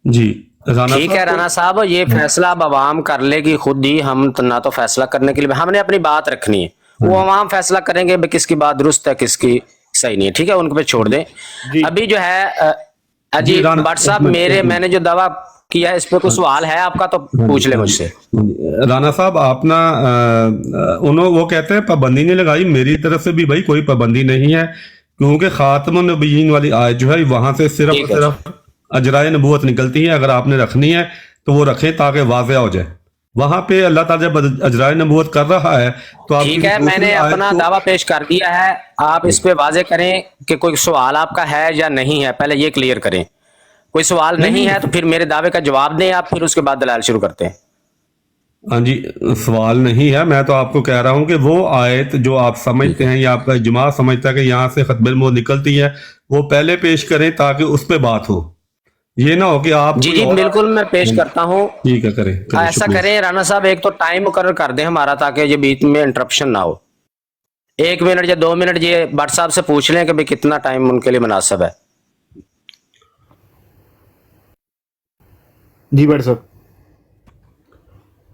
जी ठीक है राणा साहब, ये फैसला अब आवाम कर लेगी खुद ही, हम तो ना तो फैसला करने के लिए, हमने अपनी बात रखनी है, वो आवाम फैसला करेंगे किसकी बात दुरुस्त है किसकी सही नहीं है, ठीक है, उनको पे छोड़ दें। अभी जो है जी भट्ट साहब, मैंने जो दावा किया इस पे कोई सवाल है आपका तो पूछ ले मुझसे। राणा साहब आप ना उन्होंने वो कहते हैं पाबंदी नहीं लगाई, मेरी तरफ से भी भाई कोई पाबंदी नहीं है, क्योंकि खातमुन नबीयीन वाली आयत जो है वहां से सिर्फ अजराए नबूवत निकलती है। अगर आपने रखनी है तो वो रखें ताकि वाज़ेह हो जाए। वहां पे अल्लाह ताला जब अजराए नबूवत कर रहा है तो आप ठीक है, मैंने अपना दावा पेश कर दिया है, आप इस पे वाज़ेह करें कि कोई सवाल आपका है या नहीं है, पहले ये क्लियर करें। कोई सवाल नहीं है तो फिर मेरे दावे का जवाब दें आप, फिर उसके बाद दलाल शुरू करते हैं। हाँ जी, सवाल नहीं है, मैं तो आपको कह रहा हूं कि वो आयत जो आप समझते हैं या आपका इजमा समझता है कि यहाँ से खत्म नबूवत निकलती है, वो पहले पेश करें ताकि उस पे बात हो। ये ना हो कि आप जी बिल्कुल मैं पेश करता हूँ। ठीक है, करें ऐसा करें राणा साहब, एक तो टाइम मुकर्रर कर दें हमारा ताकि ये बीच में इंटरप्शन ना हो। 1 मिनट या 2 मिनट ये भट्ट साहब से पूछ लें कि भाई कितना टाइम उनके लिए मुनासिब है। जी भट्ट साहब,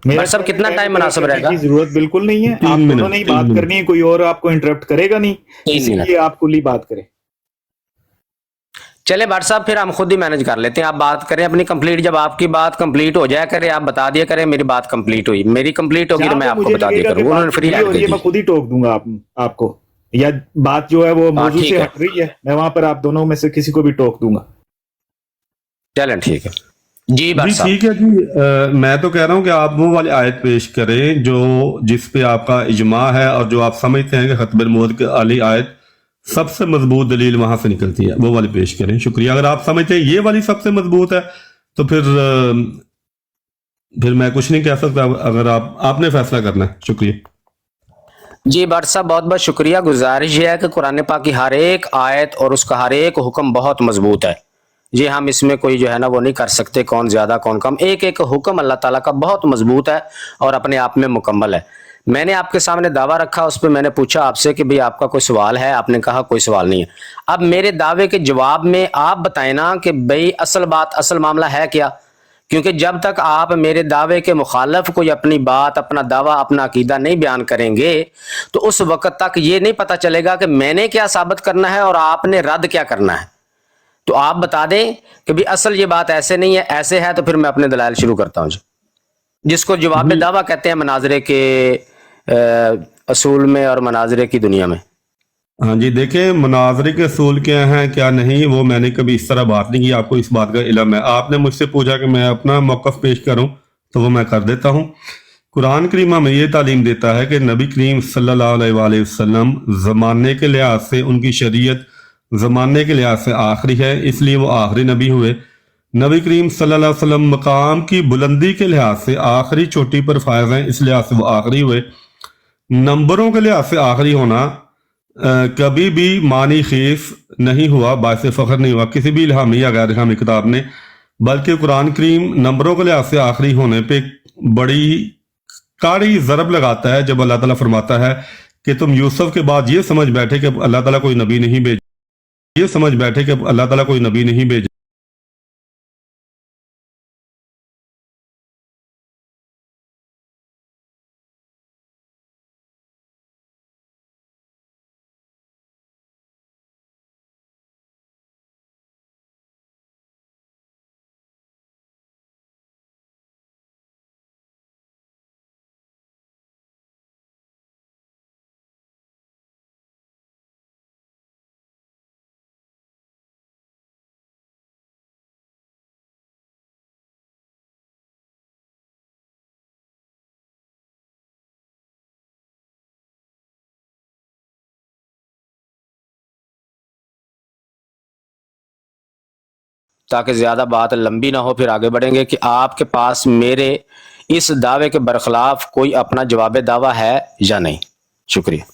भट्ट साहब कितना टाइम मुनासिब रहेगा? जरूरत बिल्कुल नहीं है, 3 आप मिनट, दोनों ने ही 3 बात मिनट। करनी है, कोई और आपको इंटरप्ट करेगा नहीं, 3 मिनट। इसलिए आपको ही बात करे। चले भट्ट साहब, फिर हम खुद ही मैनेज कर लेते हैं, आप बात करें अपनी कंप्लीट। जब आपकी बात कंप्लीट हो जाए करे, आप बता दिया करें मेरी बात कंप्लीट हुई, मेरी कंप्लीट होगी तो मैं आपको बता दिया करूंगा। उन्होंने फ्री और ये मैं खुद ही टोक दूंगा आपको, या बात जो है वो मौजूद ठीक से है। हट रही है, मैं वहां पर आप दोनों में से किसी को भी टोक दूंगा। चलें ठीक है जी भट्ट जी साहब। ठीक है जी। मैं तो कह रहा हूँ कि आप वो वाली आयत पेश करें जो जिस पे आपका इजमा है और जो आप समझते हैं कि खतबुल मौत की वाली आयत सबसे मजबूत दलील वहां से निकलती है, वो वाली पेश करें। शुक्रिया। अगर आप समझते हैं ये वाली सबसे मजबूत है तो फिर मैं कुछ नहीं कह सकता। अगर आपने फैसला करना है। शुक्रिया जी भट्ट साहब, बहुत बहुत शुक्रिया। गुजारिश ये है कि कुरान पाक की हर एक आयत और उसका हर एक हुक्म बहुत मजबूत है। ये हम इसमें कोई जो है ना वो नहीं कर सकते कौन ज्यादा कौन कम। एक एक हुक्म अल्लाह ताला का बहुत मजबूत है और अपने आप में मुकम्मल है। मैंने आपके सामने दावा रखा, उस पर मैंने पूछा आपसे कि भाई आपका कोई सवाल है, आपने कहा कोई सवाल नहीं है। अब मेरे दावे के जवाब में आप बताए ना कि भाई असल बात, असल मामला है क्या, क्योंकि जब तक आप मेरे दावे के मुखालफ कोई अपनी बात, अपना दावा, अपना अकीदा नहीं बयान करेंगे तो उस वक्त तक ये नहीं पता चलेगा कि मैंने क्या साबित करना है और आपने रद्द क्या करना है। तो आप बता दें कि भी असल ये बात ऐसे नहीं है, ऐसे है, तो फिर मैं अपने दलाइल शुरू करता हूं जी, जिसको जवाब दावा कहते हैं मनाजरे के असूल में और मनाजरे की दुनिया में। हाँ जी, देखें मुनाजरे के असूल क्या हैं क्या नहीं, वो मैंने कभी इस तरह बात नहीं की। आपको इस बात का इल्म है। आपने मुझसे पूछा कि मैं अपना मौक़िफ़ पेश करूं तो वो मैं कर देता हूं। कुरान करीम में ये तालीम देता है कि नबी करीम सल्लल्लाहु अलैहि वसल्लम ज़माने के लिहाज से, उनकी शरीयत ज़माने के लिहाज से आखिरी है, इसलिए वो आखिरी नबी हुए। नबी करीम सल्लल्लाहु अलैहि वसल्लम मकाम की बुलंदी के लिहाज से आखिरी चोटी पर फायज हैं, इस लिहाज से वो आखिरी हुए। नंबरों के लिहाज से आखिरी होना कभी भी मानी खीस नहीं हुआ, बायस फ़ख्र नहीं हुआ किसी भी इल्हामी या गैर इल्हामी किताब ने, बल्कि कुरान करीम नंबरों के लिहाज से आखिरी होने पे बड़ी कारी ज़रब लगाता है जब अल्लाह ताला फरमाता है कि तुम यूसुफ के बाद ये समझ बैठे कि अल्लाह ताला कोई नबी नहीं भेज, ये समझ बैठे कि अल्लाह ताला कोई नबी नहीं भेज। ताकि ज़्यादा बात लंबी ना हो, फिर आगे बढ़ेंगे कि आपके पास मेरे इस दावे के बरखिलाफ कोई अपना जवाब दावा है या नहीं। शुक्रिया।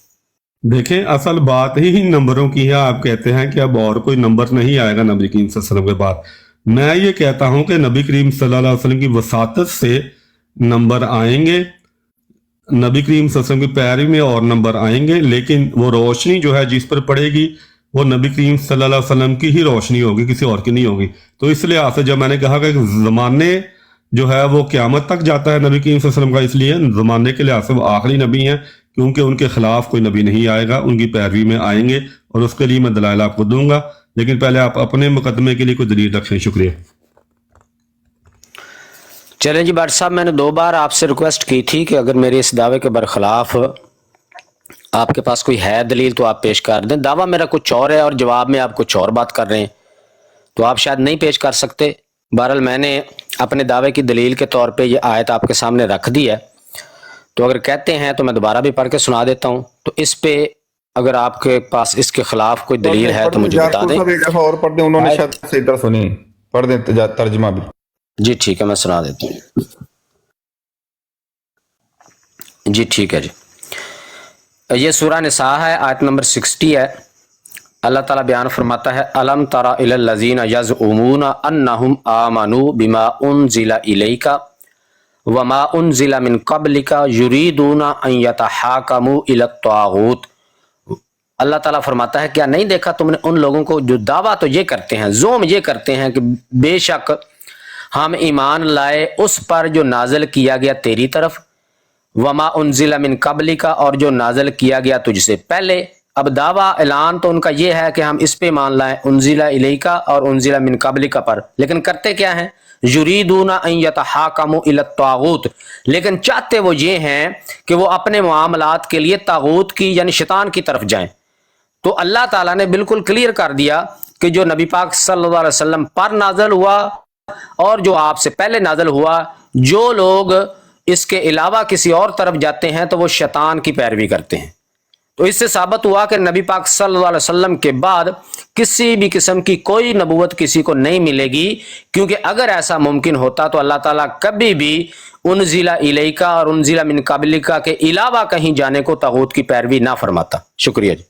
देखें, असल बात ही नंबरों की है। आप कहते हैं कि अब और कोई नंबर नहीं आएगा नबी करीम सल्लल्लाहु अलैहि वसल्लम के बाद। मैं ये कहता हूं कि नबी करीम सल्लल्लाहु अलैहि वसल्लम की वसातत से नंबर आएंगे, नबी करीम सल्लल्लाहु अलैहि वसल्लम की पैरवी में और नंबर आएंगे, लेकिन वो रोशनी जो है जिस पर पड़ेगी वो नबी करीम सल्लल्लाहु अलैहि वसल्लम की ही रोशनी होगी, किसी और की नहीं होगी। तो इस लिहाज से जब मैंने कहा कि ज़माने जो है वो क़यामत तक जाता है नबी करीम सल्लल्लाहु अलैहि वसल्लम का, इसलिए ज़माने के लिहाज से वो आखिरी नबी हैं, क्योंकि उनके खिलाफ कोई नबी नहीं आएगा, उनकी पैरवी में आएंगे और उसके लिए मैं दलाइल आपको दूंगा। लेकिन पहले आप अपने मुकदमे के लिए कोई दलील रखें। शुक्रिया। चलें जी भट्ट साहब, मैंने 2 बार आपसे रिक्वेस्ट की थी कि अगर मेरे इस दावे के बरखिलाफ आपके पास कोई है दलील तो आप पेश कर दें। दावा मेरा कुछ और है और जवाब में आप कुछ और बात कर रहे हैं, तो आप शायद नहीं पेश कर सकते। बहरहाल मैंने अपने दावे की दलील के तौर पे ये आयत आपके सामने रख दी है, तो अगर कहते हैं तो मैं दोबारा भी पढ़ के सुना देता हूँ। तो इस पे अगर आपके पास इसके खिलाफ कोई दलील है तो मुझे बता दें। एक दफा और पढ़ दें, उन्होंने शायद सही तरह सुनी, पढ़ दें तर्जुमा भी। जी ठीक है, मैं सुना देता हूँ। जी ठीक है जी। ये सूरह निसा है, आयत नंबर 60 है। अल्लाह ताला बयान फरमाता है, अलम तरा इलल लज़ीना यज़उमूना अन्नहुम आमनू बिमा उनज़िला इलैका वमा उनज़िला मिन क़ब्लिका युरीदूना अन यतहाकमू इलत तागूत अल्लाह ताला फरमाता है क्या नहीं देखा तुमने उन लोगों को जो दावा तो ये करते हैं, जोम ये करते हैं कि बेशक हम ईमान लाए उस पर जो नाजिल किया गया तेरी तरफ, वमा उनजिला मिन कबली का, और जो नाजिल किया गया तुझसे पहले। अब दावा ऐलान तो उनका ये है कि हम इस पे मान लाएं उनजिला इलैका और उनजिला मिन कबलिका पर, लेकिन करते क्या हैं, युरीदूना अन यतहाकमू इला तागूत, लेकिन चाहते वो ये हैं कि वो अपने मामलात के लिए तागूत की यानी शैतान की तरफ जाएं। तो अल्लाह ताला ने बिल्कुल क्लियर कर दिया कि जो नबी पाक सल्लल्लाहु अलैहि वसल्लम पर नाज़िल हुआ और जो आपसे पहले नाज़िल हुआ, जो लोग इसके अलावा किसी और तरफ जाते हैं तो वो शैतान की पैरवी करते हैं। तो इससे साबित हुआ कि नबी पाक सल्लल्लाहु अलैहि वसल्लम के बाद किसी भी किस्म की कोई नबूवत किसी को नहीं मिलेगी, क्योंकि अगर ऐसा मुमकिन होता तो अल्लाह ताला कभी भी उनजिला इलैका और उनजिला मिन कबलिका के अलावा कहीं जाने को तागूत की पैरवी ना फरमाता। शुक्रिया जी।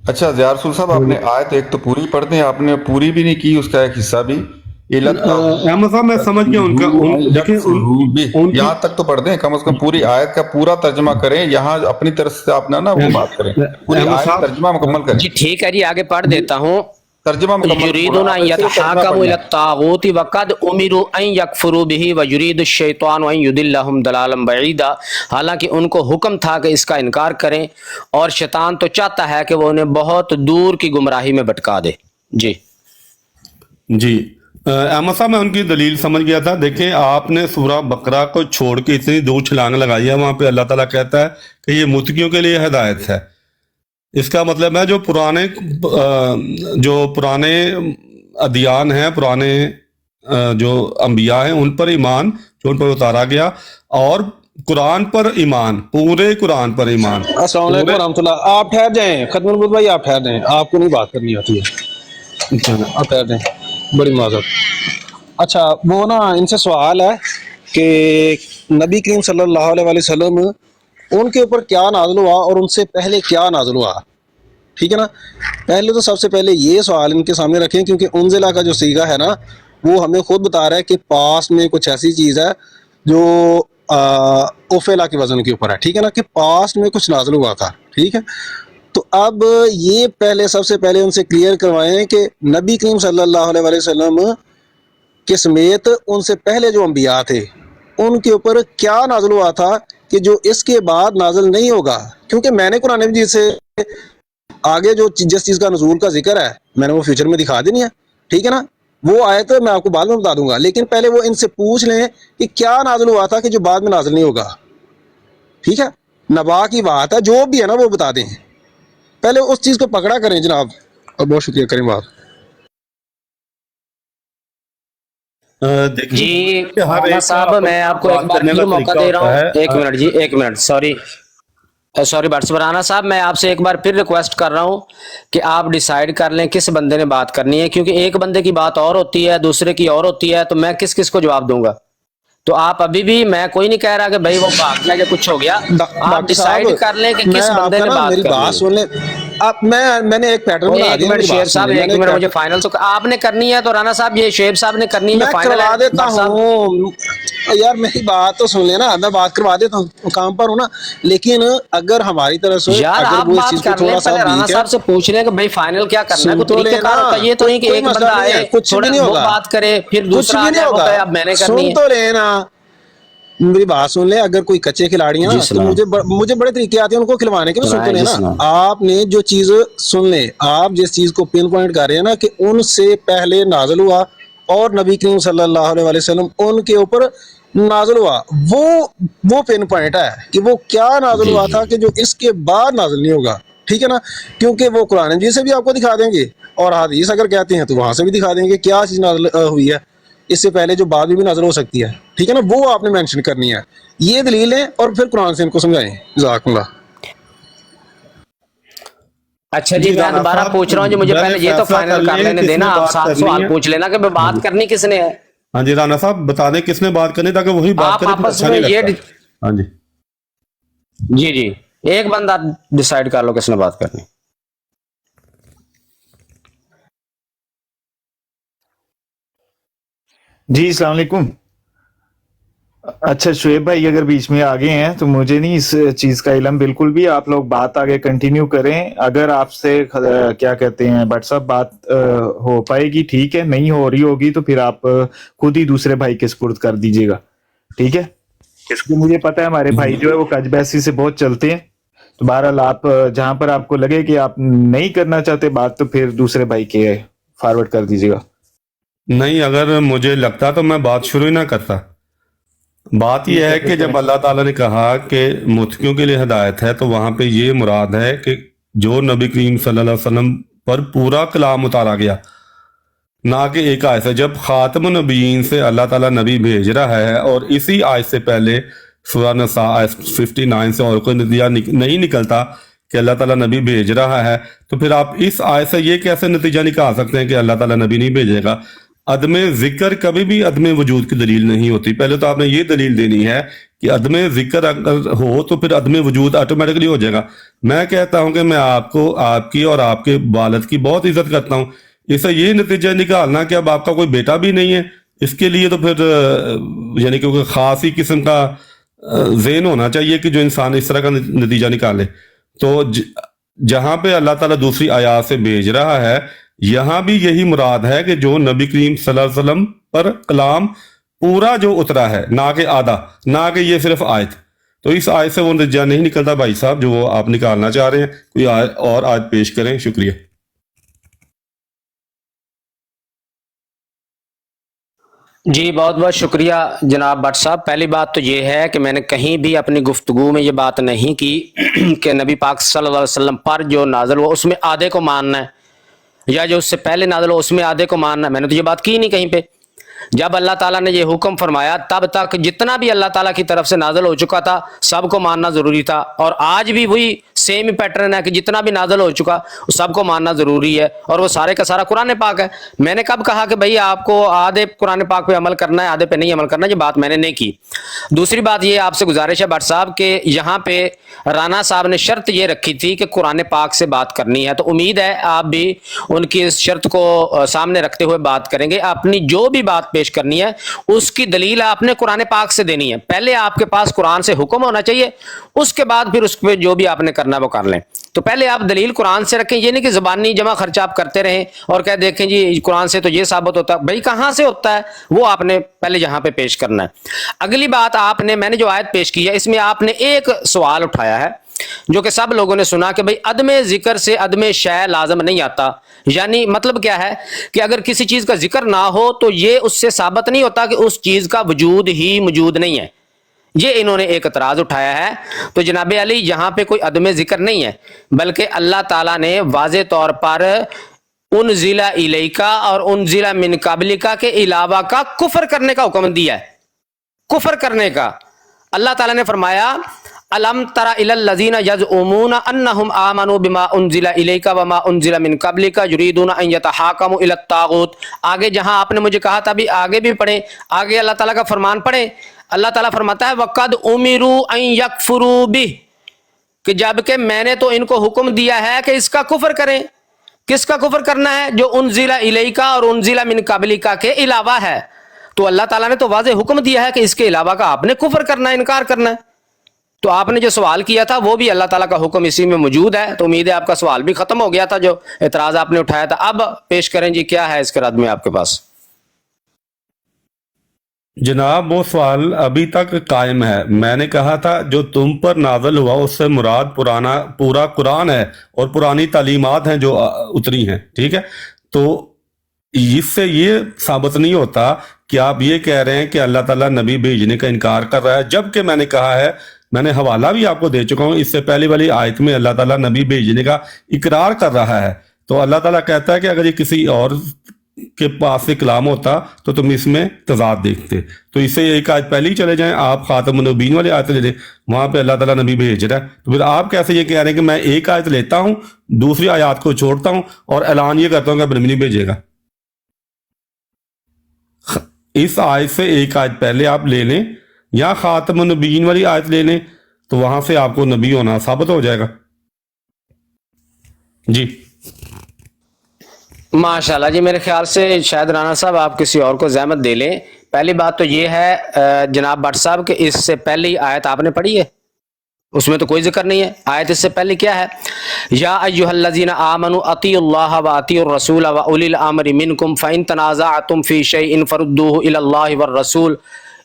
अच्छा ज़िया रसूल साहब, आपने आयत एक तो पूरी पढ़ दी, आपने पूरी भी नहीं की, उसका एक हिस्सा भी। अहमद साहब मैं समझ गया उनका, देखिए यहाँ तक तो पढ़ दें, कम से कम पूरी आयत का पूरा तर्जमा करें। यहाँ अपनी तरफ से आप ना वो बात करें, पूरी आयत तर्जमा मुकम्मल करें। जी ठीक है जी, आगे पढ़ देता हूँ। तर्जमा मुकम्मल युरीदूना अन यतहाकमू इला तागूति वक़द उमिरू अन यकफुरू बिही व युरीदु शैतानु अन युदिल्लहुम दलालन बईदा। हालांकि उनको हुक्म था कि इसका इनकार करें और शैतान तो चाहता है कि वो उन्हें बहुत दूर की गुमराही में भटका दे। जी जी अहमद साहब मैं उनकी दलील समझ गया था। देखिए आपने सूरह बकरा को छोड़ के इतनी दूर छलांग लगाई है, वहां पे अल्लाह ताला कहता है कि ये मुतकियों के लिए हिदायत है। इसका मतलब है जो पुराने अदियान हैं, पुराने जो अंबिया हैं, उन पर ईमान जो उन पर उतारा गया, और कुरान पर ईमान, पूरे कुरान पर ईमान। अस्सलाम वालेकुम रहमतुल्लाह। आप ठहर जाएं खत्म भाई, आप ठहर जाएं, आपको नहीं बात करनी होती है, आप ठहर जाएं, बड़ी माजरत। अच्छा वो ना इनसे सवाल है कि नबी करीम सल्लल्लाहु अलैहि वसल्लम उनके ऊपर क्या नाज़िल हुआ और उनसे पहले क्या नाज़िल हुआ, ठीक है ना। पहले तो सबसे पहले ये सवाल इनके सामने रखें, क्योंकि उनजिला का जो सीगा है ना वो हमें खुद बता रहा है कि पास में कुछ ऐसी चीज़ है जो ओफेला के वजन के ऊपर है, ठीक है ना, कि पास में कुछ नाज़िल हुआ था, ठीक है। तो अब ये पहले सबसे पहले उनसे क्लियर करवाएं कि नबी करीम सल्लल्लाहु अलैहि वसल्लम के समेत उनसे पहले जो अंबिया थे उनके ऊपर क्या नाज़िल हुआ था कि जो इसके बाद नाज़िल नहीं होगा। क्योंकि मैंने कुरान मजीद से आगे जो जिस चीज़ का नज़ूल का जिक्र है मैंने वो फ्यूचर में दिखा देनी है, ठीक है ना। वो आयत मैं आपको बाद में बता दूंगा, लेकिन पहले वो इनसे पूछ लें कि क्या नाज़िल हुआ था कि जो बाद में नाज़िल नहीं होगा, ठीक है। नबा की बात है, जो भी है ना वो बता दें, पहले उस चीज़ को पकड़ा करें जनाब। और बहुत शुक्रिया करें बात। जी साहब मैं आपको एक बार फिर मौका दे रहा हूँ। एक मिनट जी, एक मिनट, सॉरी बाटसवराना साहब, मैं आपसे एक बार फिर रिक्वेस्ट कर रहा हूं कि आप डिसाइड कर लें किस बंदे ने बात करनी है, क्योंकि एक बंदे की बात और होती है, दूसरे की और होती है, तो मैं किस किस को जवाब दूंगा। तो आप अभी भी, मैं कोई नहीं कह रहा कि भाई वो भाग गया या कुछ हो गया, आप डिसाइड कर लें कि किस बंदे ने बात करनी है। सुन लें आप, मैंने एक पैटर्न बना दिया। शेर साहब एक मिनट, मुझे फाइनल तो आपने करनी है, तो राना साहब ये शेर साहब ने करनी है, मैं करवा देता हूँ यार, मेरी बात तो सुन लेना, मैं बात करवा देता हूँ, काम पर हूँ ना। लेकिन अगर हमारी तरफ से यार आप बात कर लें, पहले राना साहब से पूछ लें कि भाई फाइनल क्या करना है, कोई तरीका होता है। ये तो नहीं कि एक बंदा आए थोड़ा वो बात करे फिर दूसरा आ जाए, अब मैंने करनी है। सुन तो लेना, मेरी बात सुन ले। अगर कोई कच्चे खिलाड़ी है ना तो मुझे बड़े तरीके आते हैं उनको खिलवाने के, सुन तो लेना। आपने जो चीज सुन ले, आप जिस चीज को पिन पॉइंट कर रहे हैं ना कि उनसे पहले नाज़िल हुआ और नबी करीम सल्लल्लाहु अलैहि वसल्लम उनके ऊपर नाज़िल हुआ, वो पिन पॉइंट है कि वो क्या नाज़िल हुआ था कि जो इसके बाद नाज़िल नहीं होगा, ठीक है ना। क्योंकि वो कुरान जी से भी आपको दिखा देंगे और हदीस अगर कहते हैं तो वहां से भी दिखा देंगे क्या चीज नाज़िल हुई है इससे पहले, जो बाद में भी नाज़िल हो सकती है, ठीक है ना। वो आपने मेंशन करनी है, ये दलील है, और फिर कुरान से इनको समझाएं। जज़ाकुमुल्लाह। अच्छा जी, मैं दोबारा पूछ रहा हूँ जी, मुझे पहले ये तो फाइनल कर लेने देना, आप 7 सवाल पूछ लेना कि बात करनी किसने है। हाँ जी राना साहब बता दें किसने बात करनी, ताकि वही बात करें, आपस में ये। हाँ जी जी जी, एक बंदा डिसाइड कर लो किसने बात करनी। जी अस्सलाम वालेकुम। अच्छा शुएब भाई, अगर बीच में आ गए हैं तो मुझे नहीं इस चीज का इल्म बिल्कुल भी। आप लोग बात आगे कंटिन्यू करें। अगर आपसे क्या कहते हैं बट साहब बात हो पाएगी ठीक है, नहीं हो रही होगी तो फिर आप खुद ही दूसरे भाई के सुपुर्द कर दीजिएगा, ठीक है? इसको मुझे पता है हमारे भाई जो है वो कजबैसी से बहुत चलते हैं। तो बहरहाल आप जहां पर आपको लगे कि आप नहीं करना चाहते बात तो फिर दूसरे भाई के फॉरवर्ड कर दीजिएगा। नहीं, अगर मुझे लगता तो मैं बात शुरू ही ना करता। बात यह है कि जब अल्लाह ताला ने कहा कि मुत्कियों के लिए हिदायत है, तो वहां पे ये मुराद है कि जो नबी करीम सल्लल्लाहु अलैहि वसल्लम पर पूरा कलाम उतारा गया, ना कि एक आयत से। जब खातमुन नबीयीन से अल्लाह ताला नबी भेज रहा है और इसी आयत से पहले सूरह नसा आयत 59 से और कोई नतीजा नहीं निकलता कि अल्लाह ताला नबी भेज रहा है, तो फिर आप इस आयत से ये कैसे नतीजा निकाल सकते हैं कि अल्लाह ताला नबी नहीं भेजेगा? अदम जिक्र कभी भी अदम वजूद की दलील नहीं होती। पहले तो आपने ये दलील देनी है कि अदम जिक्र अगर हो तो फिर अदम वजूद ऑटोमेटिकली हो जाएगा। मैं कहता हूं कि मैं आपको, आपकी और आपके वालिद की बहुत इज्जत करता हूं। इससे ये नतीजा निकालना कि अब आपका कोई बेटा भी नहीं है, इसके लिए तो फिर यानी कि कोई खास ही किस्म का ज़हन होना चाहिए कि जो इंसान इस तरह का नतीजा निकाले। तो जहां पे अल्लाह ताला दूसरी आयात से भेज रहा है, यहां भी यही मुराद है कि जो नबी करीम सल्लल्लाहु अलैहि वसल्लम पर कलाम पूरा जो उतरा है, ना कि आधा, ना कि ये सिर्फ आयत। तो इस आयत से वो नतीजा नहीं निकलता भाई साहब जो वो आप निकालना चाह रहे हैं। कोई और आयत पेश करें, शुक्रिया। जी बहुत बहुत शुक्रिया जनाब भट्ट साहब। पहली बात तो ये है कि मैंने कहीं भी अपनी गुफ्तगू में ये बात नहीं की कि नबी पाक सल्लल्लाहु अलैहि वसल्लम पर जो नाज़िल हुआ उसमें आधे को मानना है, या जो उससे पहले नाज़िल हुआ उसमें आधे को मानना है। मैंने तो ये बात की नहीं कहीं पे। जब अल्लाह ताला ने ये हुक्म फरमाया तब तक जितना भी अल्लाह ताला की तरफ से नाज़िल हो चुका था सबको मानना ज़रूरी था, और आज भी वही सेम ही पैटर्न है कि जितना भी नाज़िल हो चुका सबको मानना ज़रूरी है, और वो सारे का सारा कुरान पाक है। मैंने कब कहा कि भाई आपको आधे कुरान पाक पे अमल करना है आधे पे नहीं अमल करना, ये बात मैंने नहीं की। दूसरी बात ये आपसे गुजारिश है भट्ट साहब के यहाँ पे राना साहब ने शर्त ये रखी थी कि कुरान पाक से बात करनी है, तो उम्मीद है आप भी उनकी इस शर्त को सामने रखते हुए बात करेंगे। अपनी जो भी बात पेश करनी है उसकी दलील आपने कुरान पाक से देनी है। पहले आपके पास कुरान से हुक्म होना चाहिए, उसके बाद फिर उस पर जो भी आपने करना है वो कर लें। तो पहले आप दलील कुरान से रखें, ये नहीं कि ज़बानी जमा खर्चा आप करते रहें और कह देखें जी कुरान से तो ये साबित होता है। भाई कहाँ से होता है वो आपने पहले यहाँ पे पेश करना है। अगली बात आपने, मैंने जो आयत पेश की है इसमें आपने एक सवाल उठाया है जो कि सब लोगों ने सुना कि भाई अदम जिक्र से अदम शय लाजम नहीं आता। यानी मतलब क्या है कि अगर किसी चीज का जिक्र ना हो तो ये उससे साबित नहीं होता कि उस चीज का वजूद ही मौजूद नहीं है। ये इन्होंने एक एतराज उठाया है। तो जनाब अली यहाँ पे कोई अदम जिक्र नहीं है, बल्कि अल्लाह ताला ने वाज़े तौर पर उन जिला इलेका और उन जिला मिन काबलिका के अलावा का कुफर करने का हुक्म दिया है। कुफर करने का अल्लाह ताला ने फरमाया अलम तरा इलल लज़ीना यज़उमूना अन्नहुम आमनू बिमा उनज़िला इलैका वमा उनज़िला मिन क़ब्लिका युरीदूना अन यतहाकमू इलत तागूत। आगे जहां आपने मुझे कहा था अभी आगे भी पढ़ें, आगे अल्लाह ताला का फरमान पढ़ें। अल्लाह ताला फरमाता है वक़द उमिरू अन यकफुरू बिह, कि जबकि मैंने तो इनको हुक्म दिया है कि इसका कुफर करें। किसका कुफर करना है? जो उनज़िला इलैका और उनज़िला मिन क़ब्लिका के अलावा है। तो अल्लाह ताला ने तो वाज़े हुक्म दिया है कि इसके अलावा का आपने कुफर करना है, इनकार करना है। तो आपने जो सवाल किया था वो भी अल्लाह ताला का हुक्म इसी में मौजूद है। तो उम्मीद है आपका सवाल भी खत्म हो गया था जो एतराज आपने उठाया था। अब पेश करें जी, क्या है इसके रद्द में आपके पास? जनाब वो सवाल अभी तक कायम है। मैंने कहा था जो तुम पर नाज़िल हुआ उससे मुराद पूरा कुरान है और पुरानी तालीमात हैं जो उतरी हैं, ठीक है। तो इससे ये साबित नहीं होता कि आप ये कह रहे हैं कि अल्लाह ताला नबी भेजने का इनकार कर रहा है, जबकि मैंने कहा है, मैंने हवाला भी आपको दे चुका हूं, इससे पहले वाली आयत में अल्लाह ताला नबी भेजने का इकरार कर रहा है। तो अल्लाह ताला कहता है कि अगर ये किसी और के पास से कलाम होता तो तुम इसमें तजाद देखते। तो इससे एक आयत पहले ही चले जाएं, आप खातमुन नबीयीन वाली आयत ले लें, वहां पे अल्लाह ताला नबी भेज रहा है। तो फिर आप कैसे ये कह रहे हैं कि मैं एक आयत लेता हूं दूसरी आयत को छोड़ता हूं और ऐलान ये करता हूं कि नबी नहीं भेजेगा? इस आयत से एक आयत पहले आप ले लें या खातमुन नबीयीन वाली आयत ले लें, तो वहां से आपको नबी होना साबित हो जाएगा। जी माशाल्लाह जी, मेरे ख्याल से शायद राना साहब आप किसी और को ज़हमत दे लें। پہلی بات تو یہ ہے جناب بٹ صاحب کہ اس سے پہلی آیت آپ نے پڑھی ہے، اس میں تو کوئی ذکر نہیں ہے. آیت اس سے پہلے کیا ہے؟ یا ایھا الذین آمنوا اطیعوا اللہ واطیعوا الرسول واولی الامر منکم فان تنازعتم فی شیء فردوه الی اللہ والرسول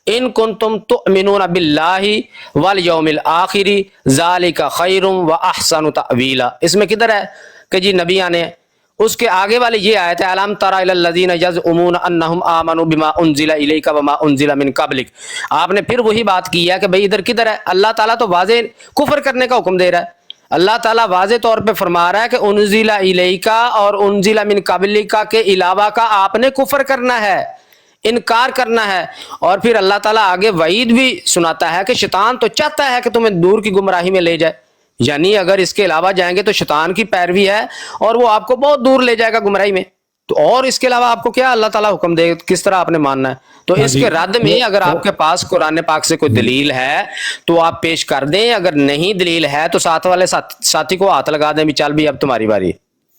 ان کنتم تؤمنون باللہ والیوم الآخر ذالک خیر واحسن تأویلا. اس میں کدھر ہے کہ جی نبیان نے اس کے آگے والی یہ آیت ہے الم تر الی الذین یزعمون انہم آمنوا بما انزل الیک وما انزل من قبلک. آپ نے پھر وہی بات کی ہے کہ بھئی ادھر کدھر ہے؟ اللہ تعالیٰ تو واضح کفر کرنے کا حکم دے رہا ہے. اللہ تعالیٰ واضح طور پہ فرما رہا ہے کہ انزل الیک اور انزل من قبلک کے علاوہ کا آپ نے کفر کرنا ہے، انکار کرنا ہے. اور پھر اللہ تعالیٰ آگے وعید بھی سناتا ہے کہ شیطان تو چاہتا ہے کہ تمہیں دور کی گمراہی میں لے جائے، یعنی اگر اس کے علاوہ جائیں گے تو شیطان کی پیروی ہے اور وہ آپ کو بہت دور لے جائے گا گمراہی میں. تو اور اس کے علاوہ آپ کو کیا اللہ تعالیٰ حکم دے، کس طرح آپ نے ماننا ہے؟ تو اس کے رد میں اگر آپ کے پاس قرآن پاک سے کوئی دلیل ہے تو آپ پیش کر دیں، اگر نہیں دلیل ہے تو ساتھ والے ساتھی کو ہاتھ لگا دیں بھی چل بھی اب تمہاری باری.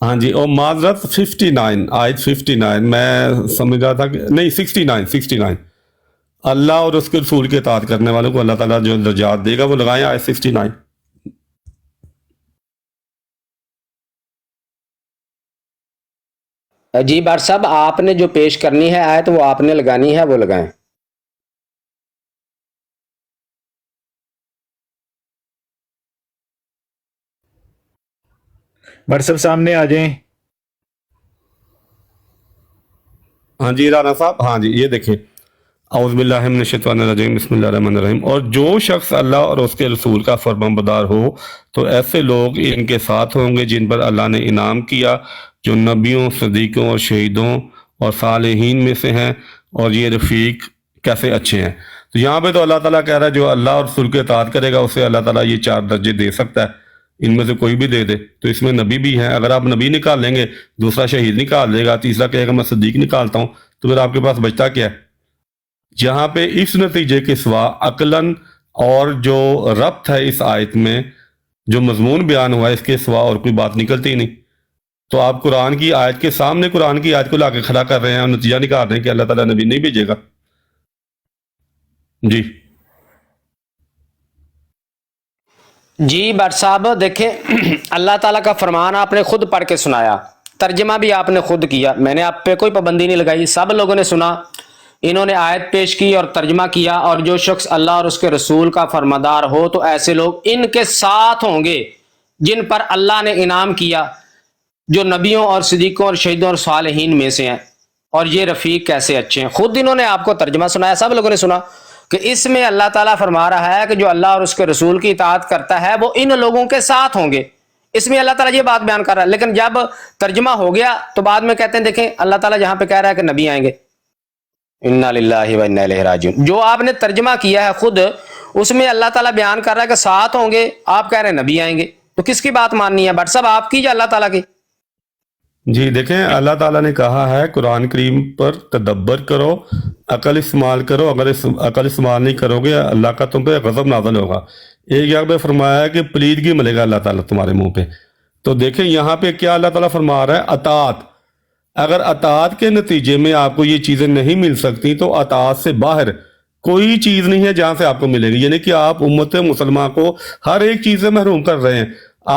ہاں جی. اور معذرت 59 آیت 59 میں سمجھ رہا تھا کہ نہیں 69 اللہ اور اس کے رسول کے اطاعت کرنے والوں کو اللہ تعالیٰ جو درجات دے گا وہ لگائیں آیت 69. جی بٹ صاحب آپ نے جو پیش کرنی ہے آیت وہ آپ نے لگانی ہے، وہ لگائیں. بٹ صاحب سامنے آ جائیں. ہاں جی رانا صاحب، ہاں جی یہ دیکھیں اعوذ باللہ من الشیطان الرجیم بسم اللہ الرحمن الرحیم. اور جو شخص اللہ اور اس کے رسول کا فرمانبردار ہو تو ایسے لوگ ان کے ساتھ ہوں گے جن پر اللہ نے انعام کیا، جو نبیوں، صدیقوں اور شہیدوں اور صالحین میں سے ہیں، اور یہ رفیق کیسے اچھے ہیں. تو یہاں پہ تو اللہ تعالیٰ کہہ رہا ہے جو اللہ اور رسول کے اطاعت کرے گا اسے اللہ تعالیٰ یہ 4 درجے دے سکتا ہے، ان میں سے کوئی بھی دے دے. تو اس میں نبی بھی ہے، اگر آپ نبی نکال لیں گے، دوسرا شہید نکال دے گا، تیسرا کہے گا میں صدیق نکالتا ہوں، تو پھر آپ کے پاس بچتا کیا ہے؟ جہاں پہ اس نتیجے کے سوا عقلاً اور جو ربط ہے اس آیت میں جو مضمون بیان ہوا ہے اس کے سوا اور کوئی بات نکلتی نہیں. تو آپ قرآن کی آیت کے سامنے قرآن کی آیت کو لا کے کھڑا کر رہے ہیں اور نتیجہ نکال رہے ہیں کہ اللہ تعالیٰ نبی نہیں بھیجے گا. جی بٹ صاحب دیکھیں اللہ تعالیٰ کا فرمان آپ نے خود پڑھ کے سنایا، ترجمہ بھی آپ نے خود کیا، میں نے آپ پہ کوئی پابندی نہیں لگائی، سب لوگوں نے سنا، انہوں نے آیت پیش کی اور ترجمہ کیا. اور جو شخص اللہ اور اس کے رسول کا فرماندار ہو تو ایسے لوگ ان کے ساتھ ہوں گے جن پر اللہ نے انعام کیا، جو نبیوں اور صدیقوں اور شہیدوں اور صالحین میں سے ہیں، اور یہ رفیق کیسے اچھے ہیں. خود انہوں نے آپ کو ترجمہ سنایا، سب لوگوں نے سنا کہ اس میں اللہ تعالیٰ فرما رہا ہے کہ جو اللہ اور اس کے رسول کی اطاعت کرتا ہے وہ ان لوگوں کے ساتھ ہوں گے. اس میں اللہ تعالیٰ یہ بات بیان کر رہا ہے، لیکن جب ترجمہ ہو گیا تو بعد میں کہتے ہیں دیکھیں اللہ تعالیٰ جہاں پہ کہہ رہا ہے کہ نبی آئیں گے، انا للہ و انا الیہ راجعون، جو آپ نے ترجمہ کیا ہے خود اس میں اللہ تعالیٰ بیان کر رہا ہے کہ ساتھ ہوں گے، آپ کہہ رہے ہیں نبی آئیں گے. تو کس کی بات ماننی ہے بٹ صاحب، آپ کی یا اللہ تعالیٰ کی؟ جی دیکھیں اللہ تعالیٰ نے کہا ہے قرآن کریم پر تدبر کرو، عقل استعمال کرو، اگر عقل استعمال نہیں کرو گے اللہ کا تم پہ غضب نازل ہوگا. ایک جگہ پہ فرمایا ہے کہ پلیدگی ملے گا اللہ تعالیٰ تمہارے منہ پہ. تو دیکھیں یہاں پہ کیا اللہ تعالیٰ فرما رہا ہے، اطاعت. اگر اطاعت کے نتیجے میں آپ کو یہ چیزیں نہیں مل سکتی تو اطاعت سے باہر کوئی چیز نہیں ہے جہاں سے آپ کو ملے گی. یعنی کہ آپ امت مسلمہ کو ہر ایک چیز سے محروم کر رہے ہیں.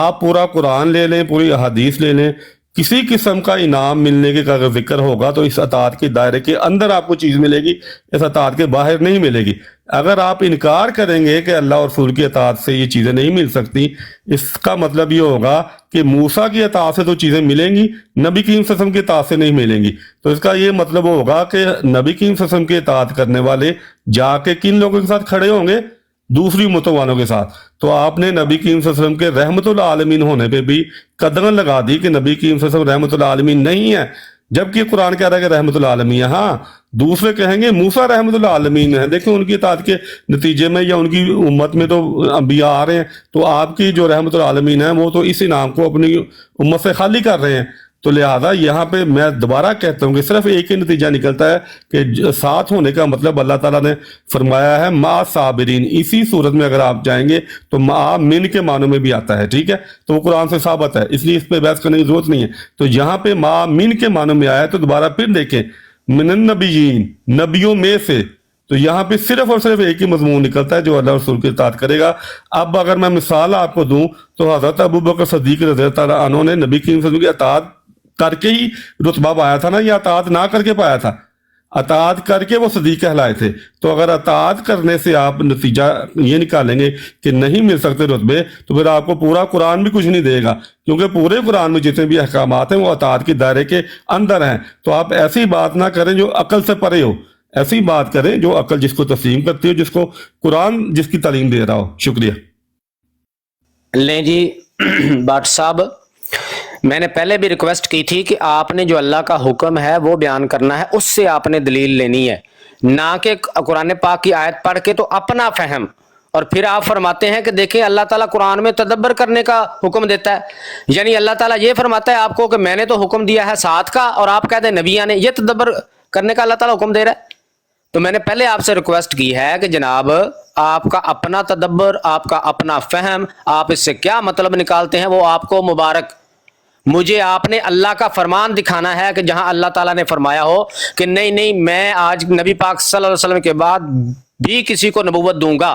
آپ پورا قرآن لے لیں، پوری احادیث لے لیں، کسی قسم کا انعام ملنے کے اگر ذکر ہوگا تو اس اطاعت کے دائرے کے اندر آپ کو چیز ملے گی، اس اطاعت کے باہر نہیں ملے گی. اگر آپ انکار کریں گے کہ اللہ اور رسول کی اطاعت سے یہ چیزیں نہیں مل سکتی، اس کا مطلب یہ ہوگا کہ موسیٰ کی اطاعت سے تو چیزیں ملیں گی، نبی کریم صلی اللہ علیہ وسلم کی اطاعت سے نہیں ملیں گی. تو اس کا یہ مطلب ہوگا کہ نبی کریم صلی اللہ علیہ وسلم کی اطاعت کرنے والے جا کے کن لوگوں کے ساتھ کھڑے ہوں گے؟ دوسری امتوں والوں کے ساتھ. تو آپ نے نبی کریم صلی اللہ علیہ وسلم کے رحمت العالمین ہونے پہ بھی قدغن لگا دی کہ نبی کریم صلی اللہ علیہ وسلم رحمت العالمین نہیں ہے، جبکہ قرآن کہہ رہا ہے کہ رحمت العالمین ہے. ہاں دوسرے کہیں گے موسیٰ رحمت العالمین ہے، دیکھیں ان کی اطاعت کے نتیجے میں یا ان کی امت میں تو انبیاء آ رہے ہیں، تو آپ کی جو رحمت العالمین ہے وہ تو اس انعام کو اپنی امت سے خالی کر رہے ہیں. تو لہذا یہاں پہ میں دوبارہ کہتا ہوں کہ صرف ایک ہی نتیجہ نکلتا ہے کہ ساتھ ہونے کا مطلب اللہ تعالیٰ نے فرمایا ہے ما صابرین. اسی صورت میں اگر آپ جائیں گے تو ما من کے معنوں میں بھی آتا ہے، ٹھیک ہے، تو وہ قرآن سے ثابت ہے، اس لیے اس پہ بحث کرنے کی ضرورت نہیں ہے. تو یہاں پہ ما من کے معنوں میں آیا ہے. تو دوبارہ پھر دیکھیں मिनन नबीयीन, नबियों में से। तो यहाँ पे सिर्फ और सिर्फ एक ही मजमून निकलता है जो अल्लाह रसूल की इताअत करेगा। अब अगर मैं मिसाल आपको दूं तो हजरत अबू बकर सदीक रज़ी अल्लाह तआला अन्हु ने नबी करीम सल्लल्लाहु अलैहि वसल्लम की इताअत करके ही रुतबा पाया था ना, या इताअत ना करके पाया था? अताअत करके वो सदीक कहलाए थे। तो अगर अताअत करने से आप नतीजा ये निकालेंगे कि नहीं मिल सकते रुतबे, तो फिर आपको पूरा कुरान भी कुछ नहीं देगा, क्योंकि पूरे कुरान में जितने भी अहकामात हैं वो अताअत के दायरे के अंदर हैं। तो आप ऐसी बात ना करें जो अकल से परे हो, ऐसी बात करें जो अकल जिसको तस्लीम करती हो, जिसको कुरान जिसकी तालीम दे रहा हो। शुक्रिया। लें जी बाट साहब, मैंने पहले भी रिक्वेस्ट की थी कि आपने जो अल्लाह का हुक्म है वो बयान करना है, उससे आपने दलील लेनी है, ना कि कुरान पाक की आयत पढ़ के तो अपना फहम। और फिर आप फरमाते हैं कि देखें अल्लाह ताला कुरान में तदब्बर करने का हुक्म देता है, यानी अल्लाह ताला ये फरमाता है आपको कि मैंने तो हुक्म दिया है 7 का, और आप कहते हैं नबिया ने, ये तदब्बर करने का अल्लाह ताला हुक्म दे रहा है। तो मैंने पहले आपसे रिक्वेस्ट की है कि जनाब आपका अपना तदब्बर, आपका अपना फहम, आप इससे क्या मतलब निकालते हैं वो आपको मुबारक। मुझे आपने अल्लाह का फरमान दिखाना है कि जहां अल्लाह ताला ने फरमाया हो कि नहीं नहीं मैं आज नबी पाक सल्लल्लाहु अलैहि वसल्लम के बाद भी किसी को नबूवत दूंगा,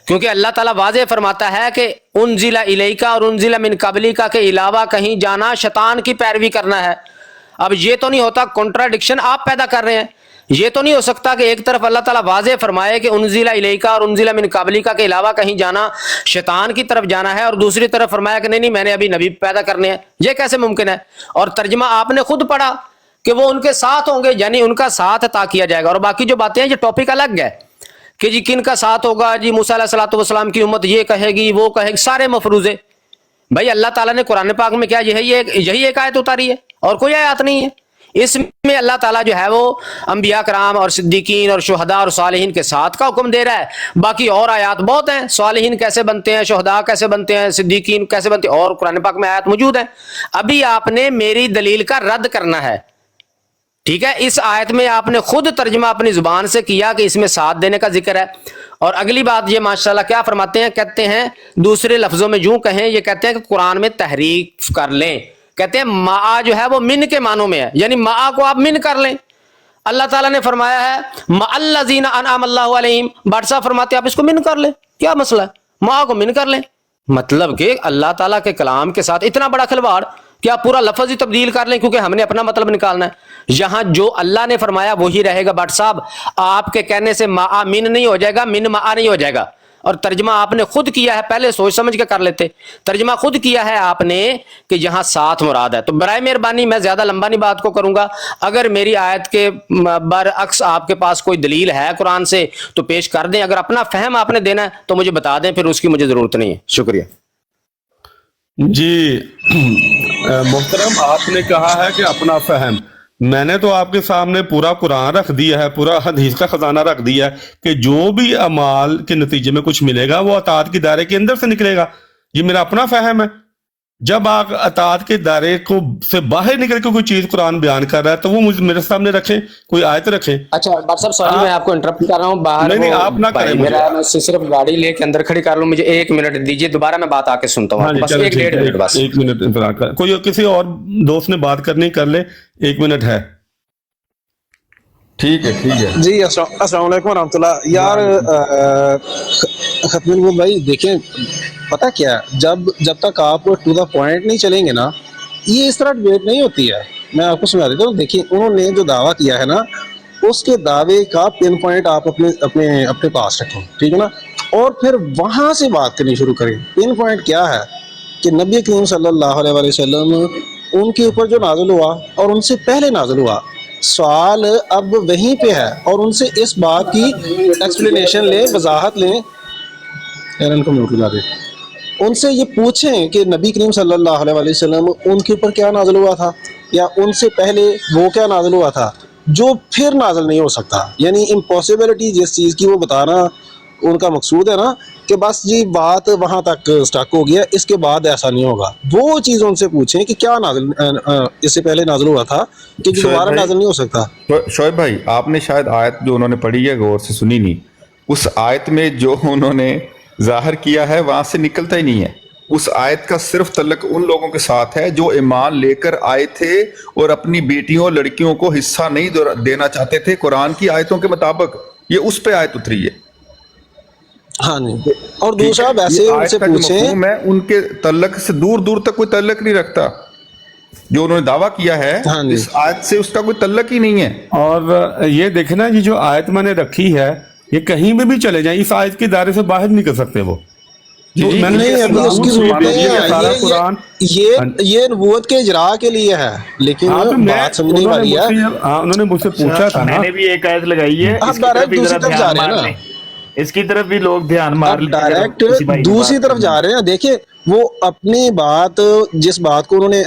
क्योंकि अल्लाह ताला वाज़ेह फरमाता है कि उनजिला इलैका और उनजिला मिन क़ब्लिका के अलावा कहीं जाना शैतान की पैरवी करना है। अब ये तो नहीं होता, कॉन्ट्राडिक्शन आप पैदा कर रहे हैं। ये तो नहीं हो सकता कि एक तरफ अल्लाह ताला वाज़ेह फरमाए कि उनजिला इलैका और उनजिला मिन क़ब्लिका के अलावा कहीं जाना शैतान की तरफ जाना है, और दूसरी तरफ फरमाया कि नहीं नहीं मैंने अभी नबी पैदा करने हैं। ये कैसे मुमकिन है? और तर्जमा आपने खुद पढ़ा कि वो उनके साथ होंगे, यानी उनका साथ अता किया जाएगा। और बाकी जो बातें हैं ये टॉपिक अलग है कि जी किन का साथ होगा, जी मूसा अलैहिस्सलातु वस्सलाम की उम्मत ये कहेगी वो कहेगी, सारे मफरूज़े। भाई अल्लाह ताला ने कुरान पाक में क्या यही एक आयत उतारी है और कोई आयत नहीं है। इसमें अल्लाह ताला जो है वो अंबिया कराम और सिद्दीकीन और शुहदा और सालिहीन के साथ का हुक्म दे रहा है। बाकी और आयत बहुत हैं, सालिहीन कैसे बनते हैं, शुहदा कैसे बनते हैं, सिद्दीकीन कैसे बनते हैं, और कुरान पाक में आयत मौजूद है। अभी आपने मेरी दलील का रद्द करना है, ठीक है? इस आयत में आपने खुद तर्जमा अपनी जुबान से किया कि इसमें साथ देने का जिक्र है। और अगली बात ये माशाल्लाह क्या फरमाते हैं, कहते हैं दूसरे लफ्जों में यूं कहें, ये कहते हैं कि कुरान में तहरीफ कर लें। कहते हैं मा जो है वो मिन के मानों में है, यानी मा को आप मिन कर लें। अल्लाह ताला ने फरमाया है मअल्लज़ीना अनअम अल्लाहु अलैहिम, बादशाह फरमाते हैं आप इसको मिन कर लें, क्या मसला है, मा को मिन कर लें। मतलब कि अल्लाह ताला के कलाम के साथ इतना बड़ा खिलवाड़ कि आप पूरा लफ्ज ही तब्दील कर लें क्योंकि हमने अपना मतलब निकालना है। यहां जो अल्लाह ने फरमाया वही रहेगा। बट साहब आपके कहने से मा मिन नहीं हो जाएगा, मिन मा नहीं हो जाएगा। और तर्जमा आपने खुद किया है, पहले सोच समझ के कर लेते। तर्जमा खुद किया है आपने कि यहां साथ मुराद है। तो बराए मेहरबानी मैं ज्यादा लंबा नहीं बात को करूंगा, अगर मेरी आयत के बरअक्स आपके पास कोई दलील है कुरान से तो पेश कर दें, अगर अपना फहम आपने देना है तो मुझे बता दें, फिर उसकी मुझे जरूरत नहीं है। शुक्रिया जी। मोहतरम आपने कहा है कि अपना फहम, मैंने तो आपके सामने पूरा कुरान रख दिया है, पूरा हदीस का खजाना रख दिया है कि जो भी अमाल के नतीजे में कुछ मिलेगा वो अताअत के दायरे के अंदर से निकलेगा। ये मेरा अपना फहम है। जब आप अताअत के दायरे को से बाहर निकल के कोई चीज कुरान बयान कर रहा है तो वो मुझे मेरे सामने रखें, कोई आयत रखें। अच्छा डॉक्टर साहब सॉरी मैं आपको इंटरप्ट कर रहा हूँ, बाहर नहीं आप ना करें, मेरा मैं सिर्फ गाड़ी लेके अंदर खड़ी कर लूँ, मुझे 1 मिनट दीजिए, दोबारा मैं बात आके सुनता हूँ। बस 1-1.5 मिनट बस 1 मिनट इंतजार कर, कोई किसी और दोस्त ने बात करनी कर ले, 1 मिनट है। ठीक है जी। अस्सलाम वालेकुम रहमतुल्लाह। यार खत्म भाई देखें, पता क्या, जब तक आप टू द पॉइंट नहीं चलेंगे ना, ये इस तरह डिबेट नहीं होती है। मैं आपको समझा देता हूँ। देखिए उन्होंने जो दावा किया है ना, उसके दावे का पिन पॉइंट आप अपने पास रखें, ठीक है ना, और फिर वहां से बात करनी शुरू करें। पिन पॉइंट क्या है कि नबी करीम सल्लल्लाहु अलैहि वसल्लम उनके ऊपर जो नाज़िल हुआ और उनसे पहले नाज़िल हुआ, सवाल अब वहीं पे है, और उनसे इस बात की एक्सप्लेनेशन लें, वजाहत लें, इनको म्यूट लगा दें, उनसे ये पूछें कि नबी करीम सल्लल्लाहु अलैहि वसल्लम उनके ऊपर क्या नाज़िल हुआ था, या उनसे पहले वो क्या नाज़िल हुआ था जो फिर नाज़िल नहीं हो सकता। यानी इम्पॉसिबिलिटी जिस चीज़ की वो बताना उनका मकसूद है ना, कि बस जी बात वहाँ तक स्टक हो गया, इसके बाद ऐसा नहीं होगा। वो चीज़ उनसे पूछें कि क्या नाज़िल इससे पहले नाज़िल हुआ था कि दोबारा नाज़िल नहीं हो सकता। शोएब भाई आपने शायद आयत जो उन्होंने पढ़ी है गौर से सुनी नहीं। उस आयत में जो उन्होंने जाहिर किया है वहां से निकलता ही नहीं है। उस आयत का सिर्फ तल्लक उन लोगों के साथ है जो ईमान लेकर आए थे और अपनी बेटियों लड़कियों को हिस्सा नहीं देना चाहते थे कुरान की आयतों के मुताबिक। ये उस पे आयत उतरी है। हाँ जी। और दूसरा वैसे ये उनसे आयत का जो पूछें, मफहूम है उनके तल्लक से दूर दूर तक कोई तल्लक नहीं रखता। जो उन्होंने दावा किया है हाँ जी। इस आयत से उसका कोई तल्लक ही नहीं है। और ये देखना, ये जो आयत मैंने रखी है ये कहीं में भी चले जाए, इस आयत के दायरे से बाहर नहीं कर सकते वो। तो जी, मैंने नहीं अभी उसकी जरूरत नहीं है, सारा कुरान ये नबूवत के इजरा के लिए है, लेकिन हाँ, तो बात समझने वाली है। उन्होंने मुझसे पूछा था ना, मैंने भी एक आयत लगाई है, आप इसकी तरफ डायरेक्ट भी दूसरी जरा तरफ जा ध्यान रहे हैं मार ना, लें। इसकी तरफ भी लोग ध्यान मार आप लें। डायरेक्ट किसी भाई की दूसरी बात तरफ करनी जा है। रहे हैं। देखिए वो अपनी बात, जिस बात को उन्होंने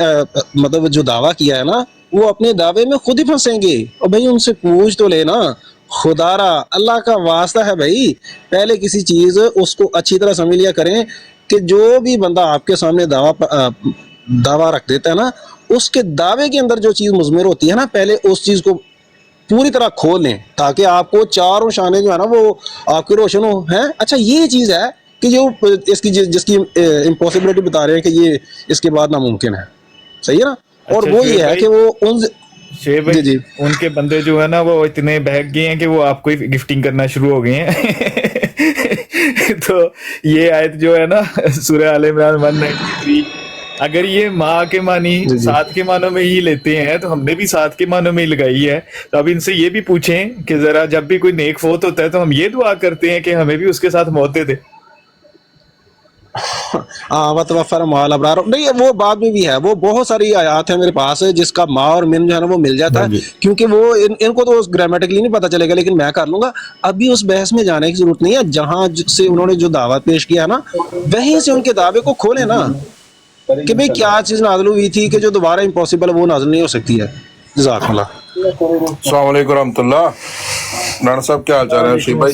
मतलब जो दावा किया है ना, वो अपने दावे में खुद ही फंसेंगे। और भाई उनसे पूछ तो लेना, खुदारा अल्लाह का वास्ता है भाई, पहले किसी चीज उसको अच्छी तरह समझ लिया करें कि जो भी बंदा आपके सामने दावा रख देता है ना, उसके दावे के अंदर जो चीज मुज़मिर होती है ना, पहले उस चीज को पूरी तरह खोल लें ताकि आपको चारों शाने जो है ना वो आपके रोशन हो हैं। अच्छा ये चीज है कि जो इसकी जिसकी इम्पॉसिबिलिटी बता रहे हैं कि ये इसके बाद नामुमकिन है, सही है ना। और अच्छा, वो ये है कि वो उन शेख भाई, जी। उनके बंदे जो है ना वो इतने बहक गए हैं कि वो आपको ही गिफ्टिंग करना शुरू हो गए हैं। तो ये आयत जो है ना सूरह आल इमरान 193, अगर ये माँ के मानी सात के मानों में ही लेते हैं तो हमने भी सात के मानों में ही लगाई है। तो अब इनसे ये भी पूछें कि जरा जब भी कोई नेक फौत होता है तो हम ये दुआ करते हैं कि हमें भी उसके साथ मौत दे दे। अबरार नहीं, वो बात में भी है, वो बहुत सारी आयात है मेरे पास जिसका माँ और मिन जो है ना वो मिल जाता है, क्योंकि वो इनको तो ग्रामेटिकली नहीं पता चलेगा, लेकिन मैं कर लूंगा। अभी उस बहस में जाने की जरूरत नहीं है। जहां से उन्होंने जो दावा पेश किया ना, वहीं से उनके दावे को खोले ना कि भाई क्या चीज नाज़िल हुई थी कि जो दोबारा इम्पॉसिबल है वो नाज़िल नहीं हो सकती है। जज़ाकल्लाह। अस्सलाम वालेकुम रहमतुल्लाह। राणा साहब क्या हाल चाल है? शिव भाई